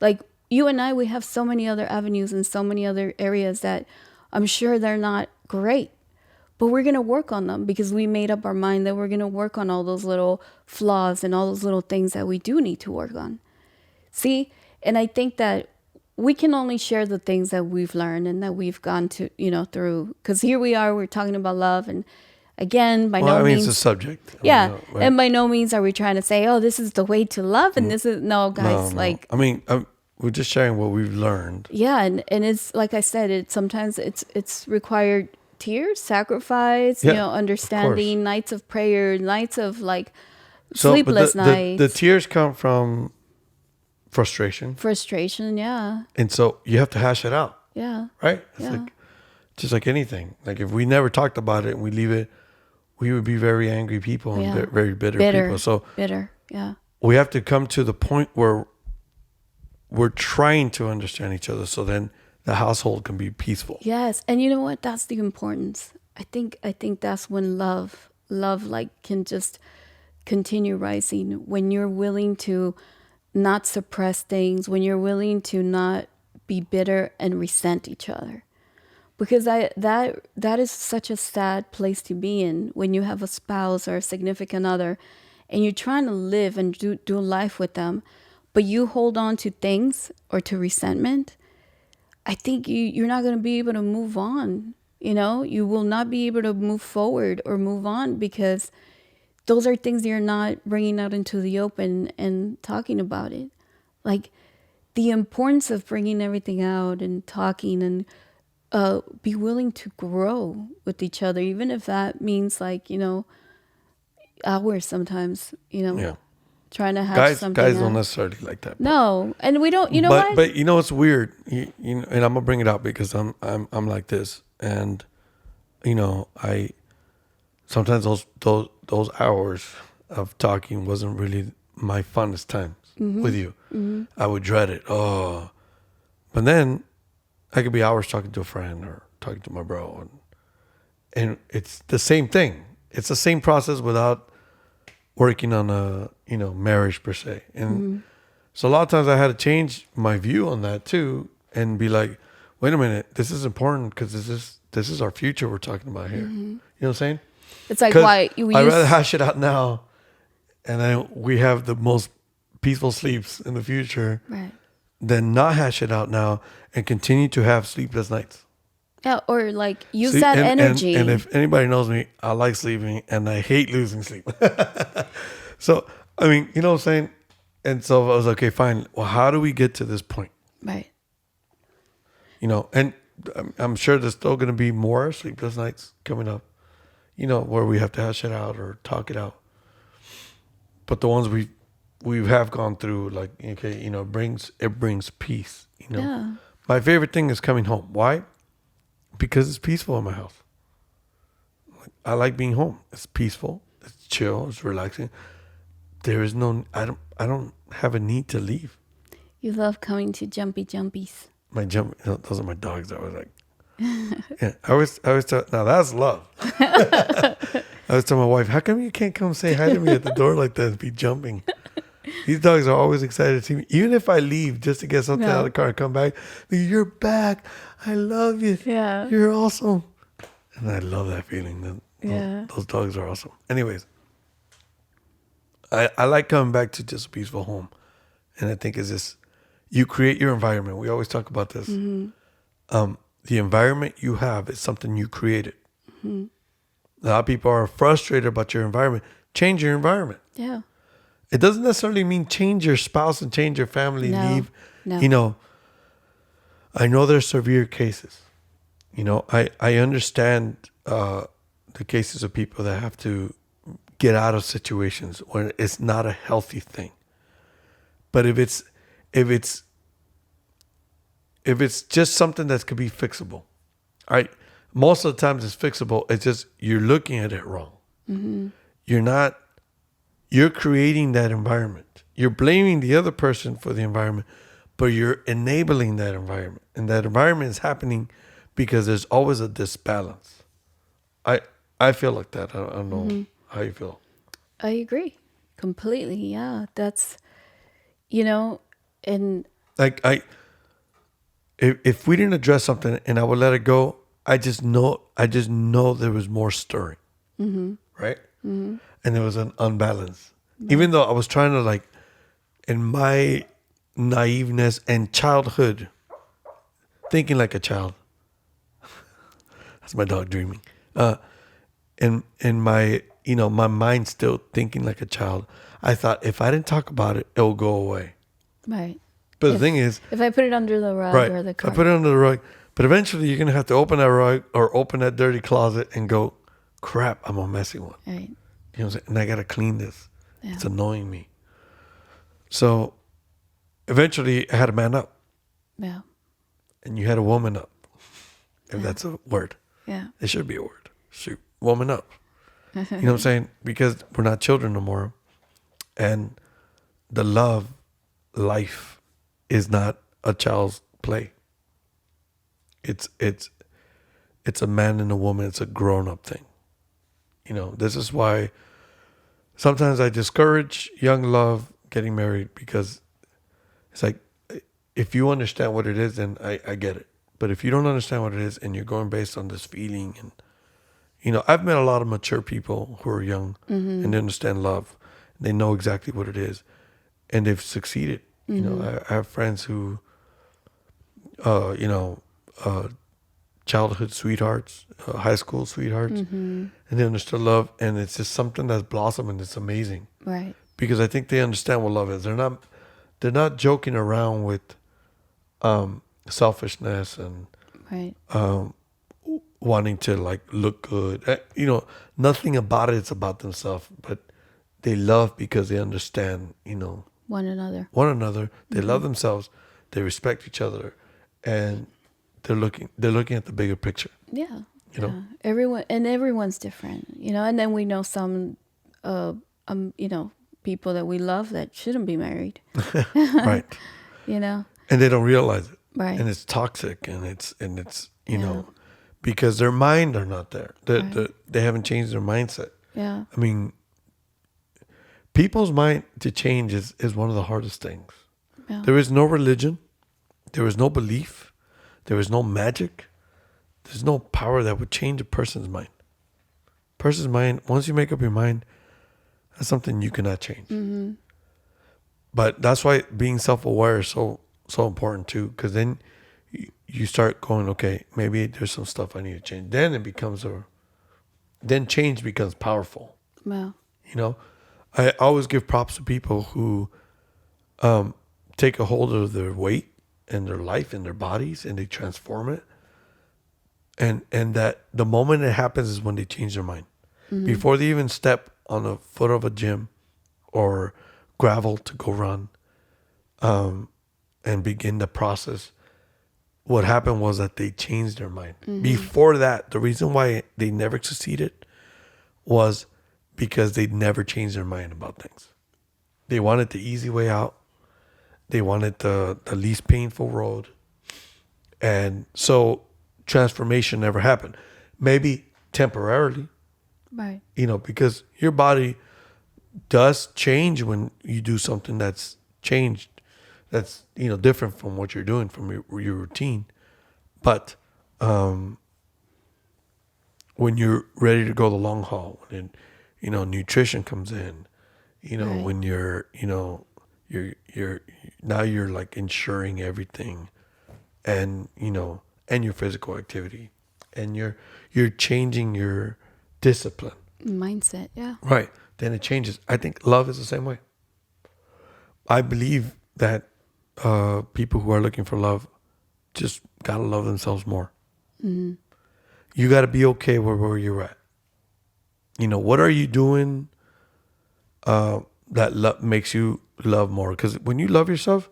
Like, you and I, we have so many other avenues and so many other areas that I'm sure they're not great, but we're going to work on them, because we made up our mind that we're going to work on all those little flaws and all those little things that we do need to work on. See? And I think that we can only share the things that we've learned and that we've gone to, through. Because here we are, we're talking about love. And again, by no means. It's a subject. Yeah. Right? And by no means are we trying to say, oh, this is the way to love. And this is, no, guys, No. like. We're just sharing what we've learned. Yeah. And it's, like I said, sometimes it's required tears, sacrifice, Yeah, understanding, nights of prayer, nights of like So, sleepless but nights. the tears come from frustration, Frustration. Yeah. and so you have to hash it out, Yeah. right? It's Yeah. like just like anything. Like, if we never talked about it and we leave it, we would be very angry people and Yeah. very bitter people. So bitter. Yeah. we have to come to the point where we're trying to understand each other, so then the household can be peaceful. Yes, and you know what? That's the importance. I think that's when love like can just continue rising, when you're willing to not suppress things, when you're willing to not be bitter and resent each other. Because that is such a sad place to be in, when you have a spouse or a significant other and you're trying to live and do life with them, but you hold on to things or to resentment. I think you're not going to be able to move on. You will not be able to move forward or move on, because those are things you're not bringing out into the open and talking about it. Like, the importance of bringing everything out and talking, and be willing to grow with each other, even if that means like, hours sometimes, Yeah, trying to have something guys out. don't necessarily like that. No, and we don't. You know but what? but it's weird. And I'm gonna bring it up because I'm like this, and I sometimes those hours of talking wasn't really my funnest times with you. Mm-hmm. I would dread it. Oh, but then I could be hours talking to a friend or talking to my bro, and it's the same thing. It's the same process without working on a marriage per se. And so a lot of times I had to change my view on that too, and be like, wait a minute, this is important because this is our future we're talking about here. You know what I'm saying? It's like 'Cause why you I'd use rather hash it out now, and then we have the most peaceful sleeps in the future right. than not hash it out now and continue to have sleepless nights. Yeah, or like use See, that energy. And if anybody knows me, I like sleeping and I hate losing sleep. So, I mean, you know what I'm saying? And so I was like, okay, fine. Well, how do we get to this point? Right. You know, and I'm sure there's still going to be more sleepless nights coming up, you know, where we have to hash it out or talk it out. But the ones we have gone through, like, okay, you know, it brings peace. You know, Yeah. my favorite thing is coming home. Why? Because it's peaceful in my house. I like being home. It's peaceful. It's chill. It's relaxing. There is no. I don't have a need to leave. You love coming to jumpy jumpies. My jump. You know, those are my dogs. That was like. Yeah, I always tell. Now that's love. I was telling my wife, how come you can't come say hi to me at the door like that and be jumping? These dogs are always excited to see me. Even if I leave just to get something out of the car and come back, you're back. I love you. Yeah. You're awesome. And I love that feeling. Yeah. Those dogs are awesome. Anyways, I like coming back to just a peaceful home. And I think it's just, you create your environment. We always talk about this. The environment you have is something you created. A lot of people are frustrated about your environment. Change your environment. Yeah. It doesn't necessarily mean change your spouse and change your family, leave. No. You know, I know there's severe cases. You know, I understand the cases of people that have to get out of situations where it's not a healthy thing. But if it's just something that could be fixable, right? Most of the times it's fixable. It's just you're looking at it wrong. You're creating that environment. You're blaming the other person for the environment, but you're enabling that environment. And that environment is happening because there's always a disbalance. I feel like that. I don't know how you feel. I agree completely. Yeah. That's, you know, and Like if we didn't address something and I would let it go, I just know there was more stirring, right? And there was an unbalance. Even though I was trying to, like, in my naiveness and childhood, thinking like a child. That's my dog dreaming. In my, you know, my mind still thinking like a child. I thought if I didn't talk about it, it will go away. right. But the thing is, If I put it under the rug right, or the I carpet. put it under the rug. But eventually you're going to have to open that rug or open that dirty closet and go, crap, I'm a messy one. Right. You know what I'm saying? And I got to clean this. Yeah. It's annoying me. So eventually I had a man up Yeah. and you had a woman up. If that's a word. Yeah. It should be a word. Shoot, woman up. You know what I'm saying? Because we're not children no more. And the life is not a child's play. It's a man and a woman. It's a grown-up thing. You know, this is why sometimes I discourage young love getting married, because it's like, if you understand what it is, then I get it. But if you don't understand what it is and you're going based on this feeling, and, you know, I've met a lot of mature people who are young and they understand love. They know exactly what it is and they've succeeded. You know, I have friends who, you know, childhood sweethearts, high school sweethearts, and they understood love, and it's just something that's blossomed, and it's amazing. Right. Because I think they understand what love is. They're not joking around with selfishness and Right. wanting to, like, look good. You know, nothing about it's about themselves, but they love because they understand, you know, One another. They love themselves, they respect each other, and they're looking at the bigger picture. Yeah. You know? Everyone's different, you know, and then we know some, you know, people that we love that shouldn't be married, Right. you know? And they don't realize it. Right. And it's toxic, and it's you know, because their mind are not there. They haven't changed their mindset. Yeah. I mean, people's mind to change is one of the hardest things. Yeah. There is no religion. There is no belief. there is no magic. There's no power that would change a person's mind. Person's mind, once you make up your mind, that's something you cannot change. Mm-hmm. But that's why being self-aware is so important too, because then you start going, okay, maybe there's some stuff I need to change. Then change becomes powerful. Wow. You know, I always give props to people who take a hold of their weight and their life and their bodies and they transform it. And that the moment it happens is when they change their mind. Mm-hmm. Before they even step on the foot of a gym or gravel to go run and begin the process, what happened was that they changed their mind. Mm-hmm. Before that, the reason why they never succeeded was because they never changed their mind about things. They wanted the easy way out. They wanted the least painful road. And so transformation never happened. Maybe temporarily. Right. You know, because your body does change when you do something that's changed, that's, you know, different from what you're doing, from your routine. But when you're ready to go the long haul, and, you know, nutrition comes in, you know, right. When you're, you know, you're now you're like ensuring everything, and, you know, and your physical activity, and you're changing your discipline. Mindset, yeah. Right. Then it changes. I think love is the same way. I believe that people who are looking for love just gotta love themselves more. Mm-hmm. You gotta be okay with where you're at. You know, what are you doing that makes you love more? Because when you love yourself,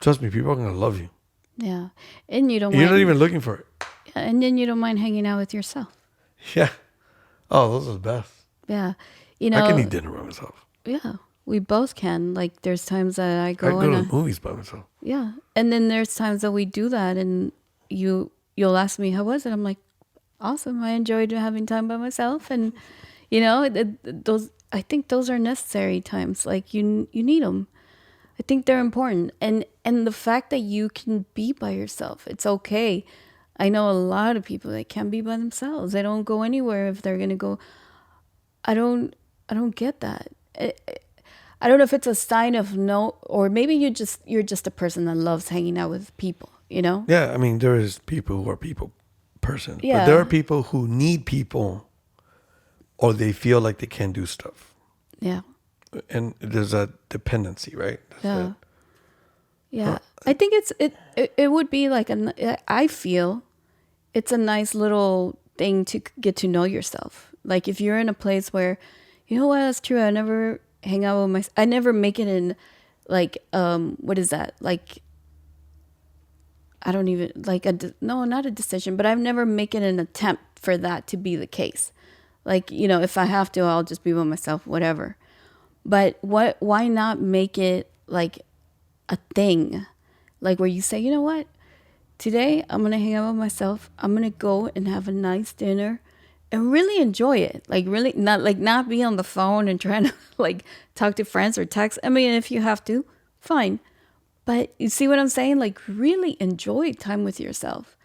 trust me, people are gonna love you. Yeah, and you're not even looking for it. Yeah, and then you don't mind hanging out with yourself. Yeah. Oh, those are the best. Yeah, you know, I can eat dinner by myself. Yeah, we both can. Like, there's times that I go to the movies by myself. Yeah, and then there's times that we do that, and you'll ask me, how was it? I'm like, awesome. I enjoyed having time by myself, and you know, I think those are necessary times. Like, you need them. I think they're important, and the fact that you can be by yourself, it's okay. I know a lot of people that can't be by themselves. They don't go anywhere if they're gonna go. I don't get that. I don't know if it's a sign of no, or maybe you're just a person that loves hanging out with people, you know? Yeah, I mean, there is people who are people persons. Yeah. But there are people who need people, or they feel like they can't do stuff. Yeah. And there's a dependency, right? Yeah. Yeah. I think it would be like I feel it's a nice little thing to get to know yourself. Like, if you're in a place where, you know what, that's true. I never hang out with I never make it in, like, what is that? Like, I don't even, like, no, not a decision, but I've never make it an attempt for that to be the case. Like, you know, if I have to, I'll just be by myself, whatever. But why not make it like a thing? Like, where you say, you know what? Today, I'm going to hang out with myself. I'm going to go and have a nice dinner and really enjoy it. Like, really not be on the phone and trying to like talk to friends or text. I mean, if you have to, fine. But you see what I'm saying? Like, really enjoy time with yourself.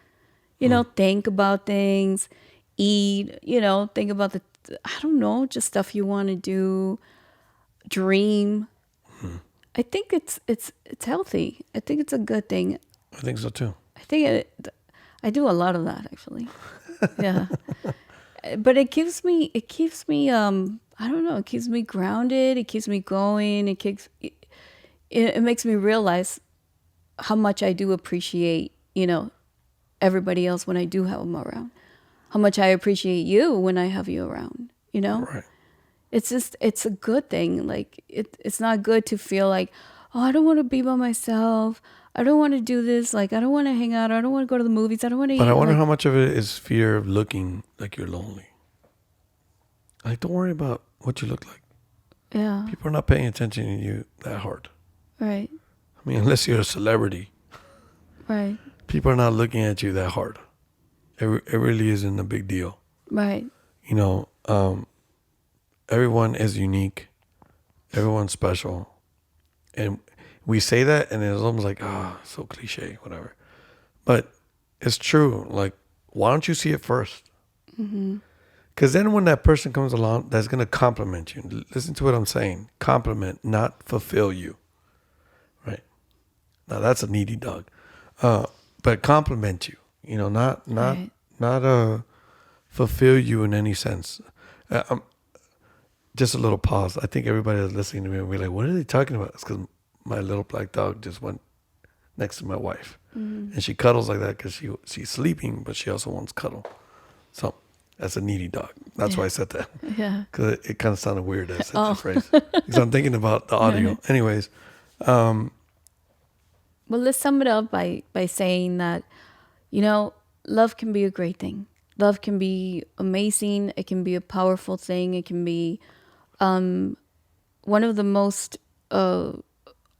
You know, think about things, eat, you know, think about I don't know, just stuff you want to do, dream. I think it's healthy. I think it's a good thing. I think so too. I think I do a lot of that, actually. Yeah. But it keeps me I don't know, it keeps me grounded, it keeps me going, it makes me realize how much I do appreciate, you know, everybody else when I do have them around. How much I appreciate you when I have you around, you know? Right. It's a good thing. Like, it's not good to feel like, oh, I don't want to be by myself. I don't want to do this. Like, I don't want to hang out. I don't want to go to the movies. I don't want to eat. But I wonder how much of it is fear of looking like you're lonely. Like, don't worry about what you look like. Yeah. People are not paying attention to you that hard. Right. I mean, unless you're a celebrity. Right. People are not looking at you that hard. It really isn't a big deal. Right. You know, everyone is unique. Everyone's special. And we say that, and it's almost like, so cliche, whatever. But it's true. Like, why don't you see it first? Because then when that person comes along that's going to compliment you, listen to what I'm saying. Compliment, not fulfill you. Right? Now, that's a needy dog. But compliment you. Not Right. fulfill you in any sense. Just a little pause. I think everybody that's listening to me will be like, what are they talking about? It's because my little black dog just went next to my wife. And she cuddles like that because she's sleeping, but she also wants cuddle. So that's a needy dog. That's why I said that. Yeah. Because it kind of sounded weird as I said that phrase. Because I'm thinking about the audio. Anyways, Well, let's sum it up by saying that, love can be a great thing. Love can be amazing. It can be a powerful thing. It can be one of the most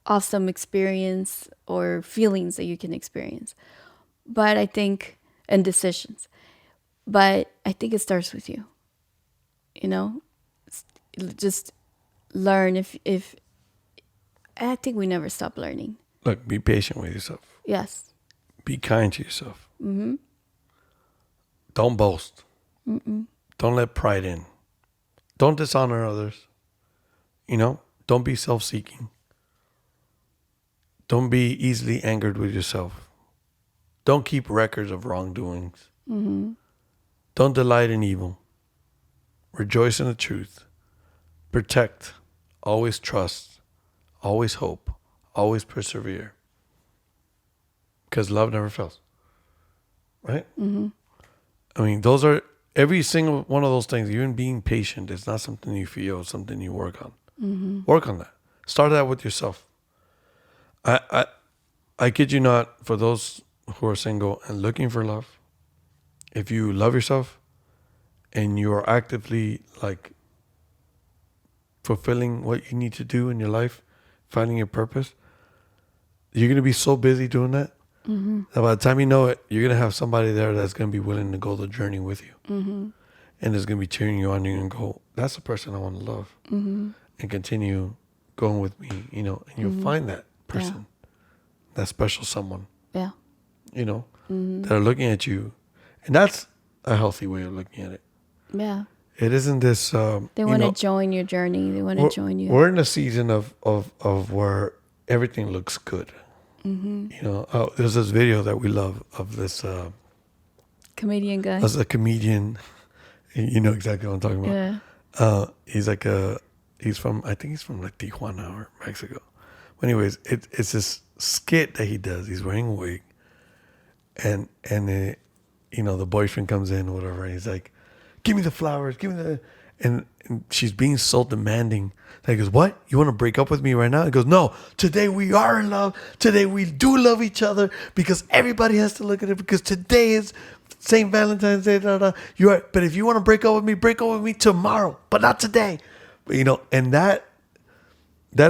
awesome experience or feelings that you can experience. But I think, and decisions. But I think it starts with you. Just learn. If I think we never stop learning. look, be patient with yourself. Yes. Be kind to yourself. Don't boast. Don't let pride in. Don't dishonor others. Don't be self-seeking. Don't be easily angered with yourself. Don't keep records of wrongdoings. Don't delight in evil. Rejoice in the truth. Protect. Always trust. Always hope. Always persevere. Because love never fails. Right? I mean, those are every single one of those things. Even being patient is not something you feel, it's something you work on. Work on that. Start that with yourself. I kid you not, for those who are single and looking for love, if you love yourself and you are actively like fulfilling what you need to do in your life, finding your purpose, you're going to be so busy doing that that by the time you know it, you're going to have somebody there that's going to be willing to go the journey with you. And is going to be cheering you on. You're going to go, that's the person I want to love. And continue going with me, and you'll find that person, that special someone, Yeah. that are looking at you. And that's a healthy way of looking at it. Yeah. It isn't this. They want to join your journey. They want to join you. We're in a season of where everything looks good. There's this video that we love of this Comedian guy. as a comedian. You know exactly what I'm talking about. Yeah. He's from like Tijuana or Mexico. But anyways, it's this skit that he does. He's wearing a wig, and the boyfriend comes in or whatever. And he's like, "Give me the flowers, give me the," and she's being so demanding. And he goes, "What? You want to break up with me right now?" He goes, "No. Today we are in love. Today we do love each other because everybody has to look at it because today is St. Valentine's Day. You are, but if you want to break up with me tomorrow, but not today." But, and that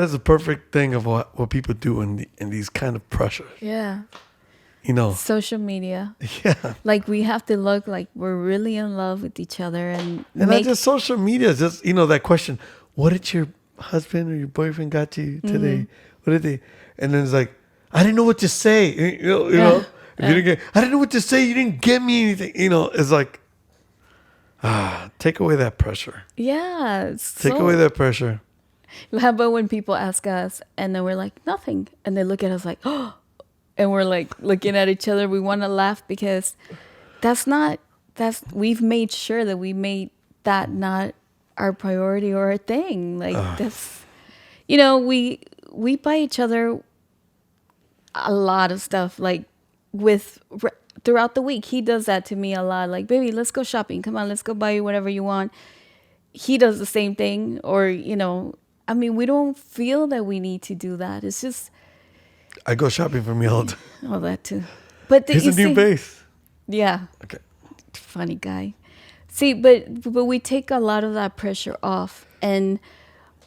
is a perfect thing of what people do in these kind of pressures. Yeah. Social media. Yeah. Like we have to look like we're really in love with each other and not just social media. It's just, that question, what did your husband or your boyfriend got you today? What did they? And then it's like, I didn't know what to say. If you didn't get, I didn't know what to say. You didn't get me anything. It's like, take away that pressure. Yeah. Take away that pressure. How about when people ask us and then we're like, nothing. And they look at us like, oh, and we're like looking at each other. We want to laugh because we've made sure that we made that not our priority or a thing. Like that's, we buy each other a lot of stuff like throughout the week. He does that to me a lot. Like, baby, let's go shopping. Come on, let's go buy you whatever you want. He does the same thing. Or, we don't feel that we need to do that. It's just. I go shopping for me all the time. Oh, that too. But Here's a new base. Yeah. Okay. Funny guy. See, but we take a lot of that pressure off. And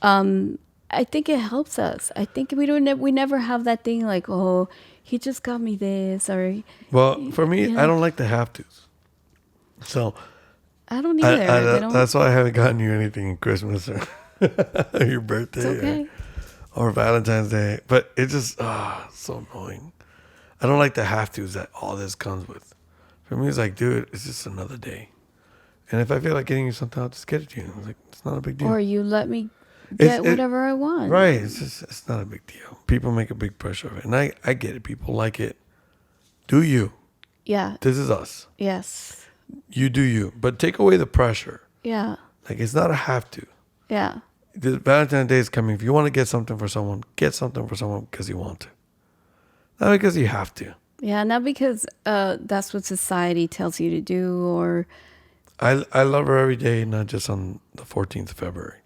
I think it helps us. I think we never have that thing like, oh, he just got me this, or. Well, for me, I don't like the have tos. So. I don't either. That's why I haven't gotten you anything in Christmas or your birthday it's okay. or Valentine's Day. But it's just so annoying. I don't like the have tos that all this comes with. For me, it's like, dude, it's just another day. And if I feel like getting you something, I'll just get it to you. It's like, it's not a big deal. Or you let me It's- get whatever I want. Right. It's not a big deal. People make a big pressure of it. And I get it. People like it. Do you. Yeah. This is us. Yes. You do you. But take away the pressure. Yeah. Like, it's not a have to. Yeah. The Valentine's Day is coming. If you want to get something for someone, get something for someone because you want to. Not because you have to. Yeah. Not because that's what society tells you to do, or I love her every day, not just on the 14th of February.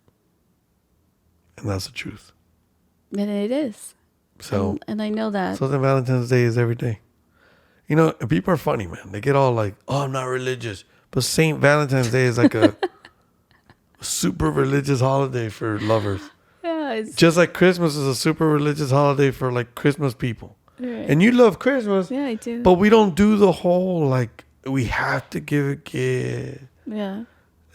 And that's the truth. and it is. So, And I know that. so then Valentine's Day is every day. You know, and people are funny, man. They get all like, oh, I'm not religious. But St. Valentine's Day is like a super religious holiday for lovers. Yeah. It's, Just like Christmas is a super religious holiday for like Christmas people. right. And you love Christmas, Yeah, I do. but we don't do the whole like, we have to give a gift. Yeah.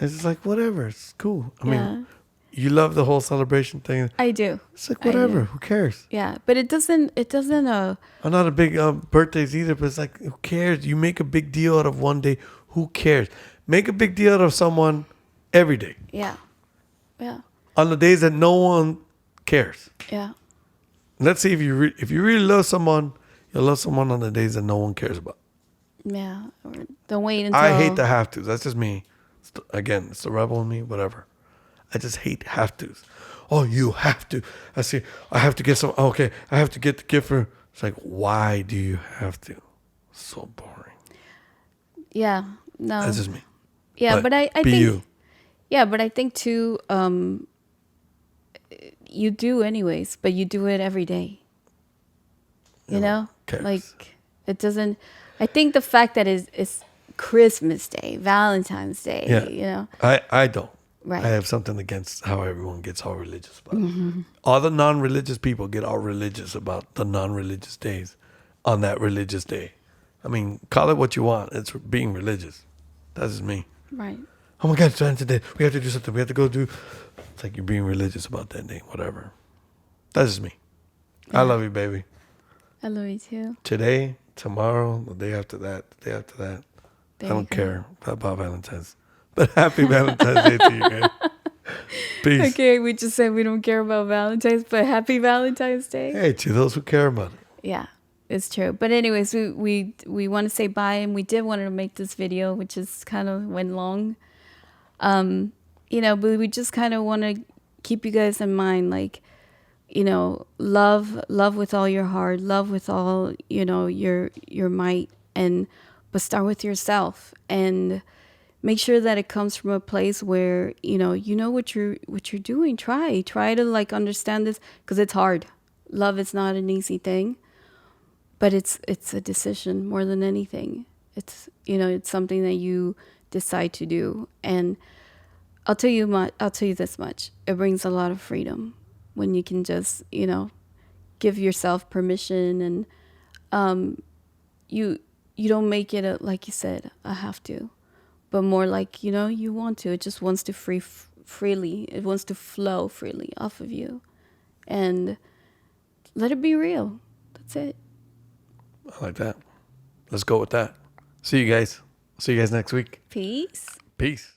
It's just like, whatever. It's cool. I Yeah. mean, you love the whole celebration thing. I do. It's like, I do. whatever. Who cares? Yeah. But it doesn't I'm not a big birthdays either, but it's like, who cares? You make a big deal out of one day. Who cares? Make a big deal out of someone every day. yeah. Yeah. On the days that no one cares. Yeah. Let's see if you really love someone, you'll love someone on the days that no one cares about. Yeah. Or don't wait until I hate the have tos. That's just me. Again, it's the rebel in me, whatever. I just hate have tos. Oh, you have to. I see. I have to get some. Okay, I have to get the gift for. It's like, why do you have to? So boring. Yeah. No. That's just me. Yeah, but I be think you. Yeah, but I think too, you do anyways, but you do it every day. You Yeah, know? cares? Like it doesn't I think the fact that it's Christmas Day, Valentine's Day, Yeah. you know. I don't. Right. I have something against how everyone gets all religious about it. All the non-religious people get all religious about the non-religious days on that religious day. I mean, call it what you want. It's being religious. That's just me. Right. Oh my God, it's Valentine's Day. We have to do something. We have to go do. It's like you're being religious about that day. Whatever. That's just me. I love you, baby. I love you too. Today, tomorrow, the day after that, the day after that. There I you don't go. care about Valentine's. But happy Valentine's Day to you guys. Peace. Okay, we just said we don't care about Valentine's, but happy Valentine's Day. Hey, to those who care about it. Yeah, it's true. But anyways, we want to say bye, and we did want to make this video, which is kind of went long. You know, but we just kind of want to keep you guys in mind, like, you know, love with all your heart, love with all, you know, your might, but start with yourself and make sure that it comes from a place where, you know what you're doing. Try to like understand this, because it's hard. Love is not an easy thing, but it's a decision more than anything. It's, you know, it's something that you decide to do. And I'll tell you this much. It brings a lot of freedom when you can just, you know, give yourself permission, and you don't make it like you said, a have to, but more like, you know, you want to. It just wants to freely. It wants to flow freely off of you, and let it be real. That's it. I like that. Let's go with that. See you guys. See you guys next week. Peace. Peace.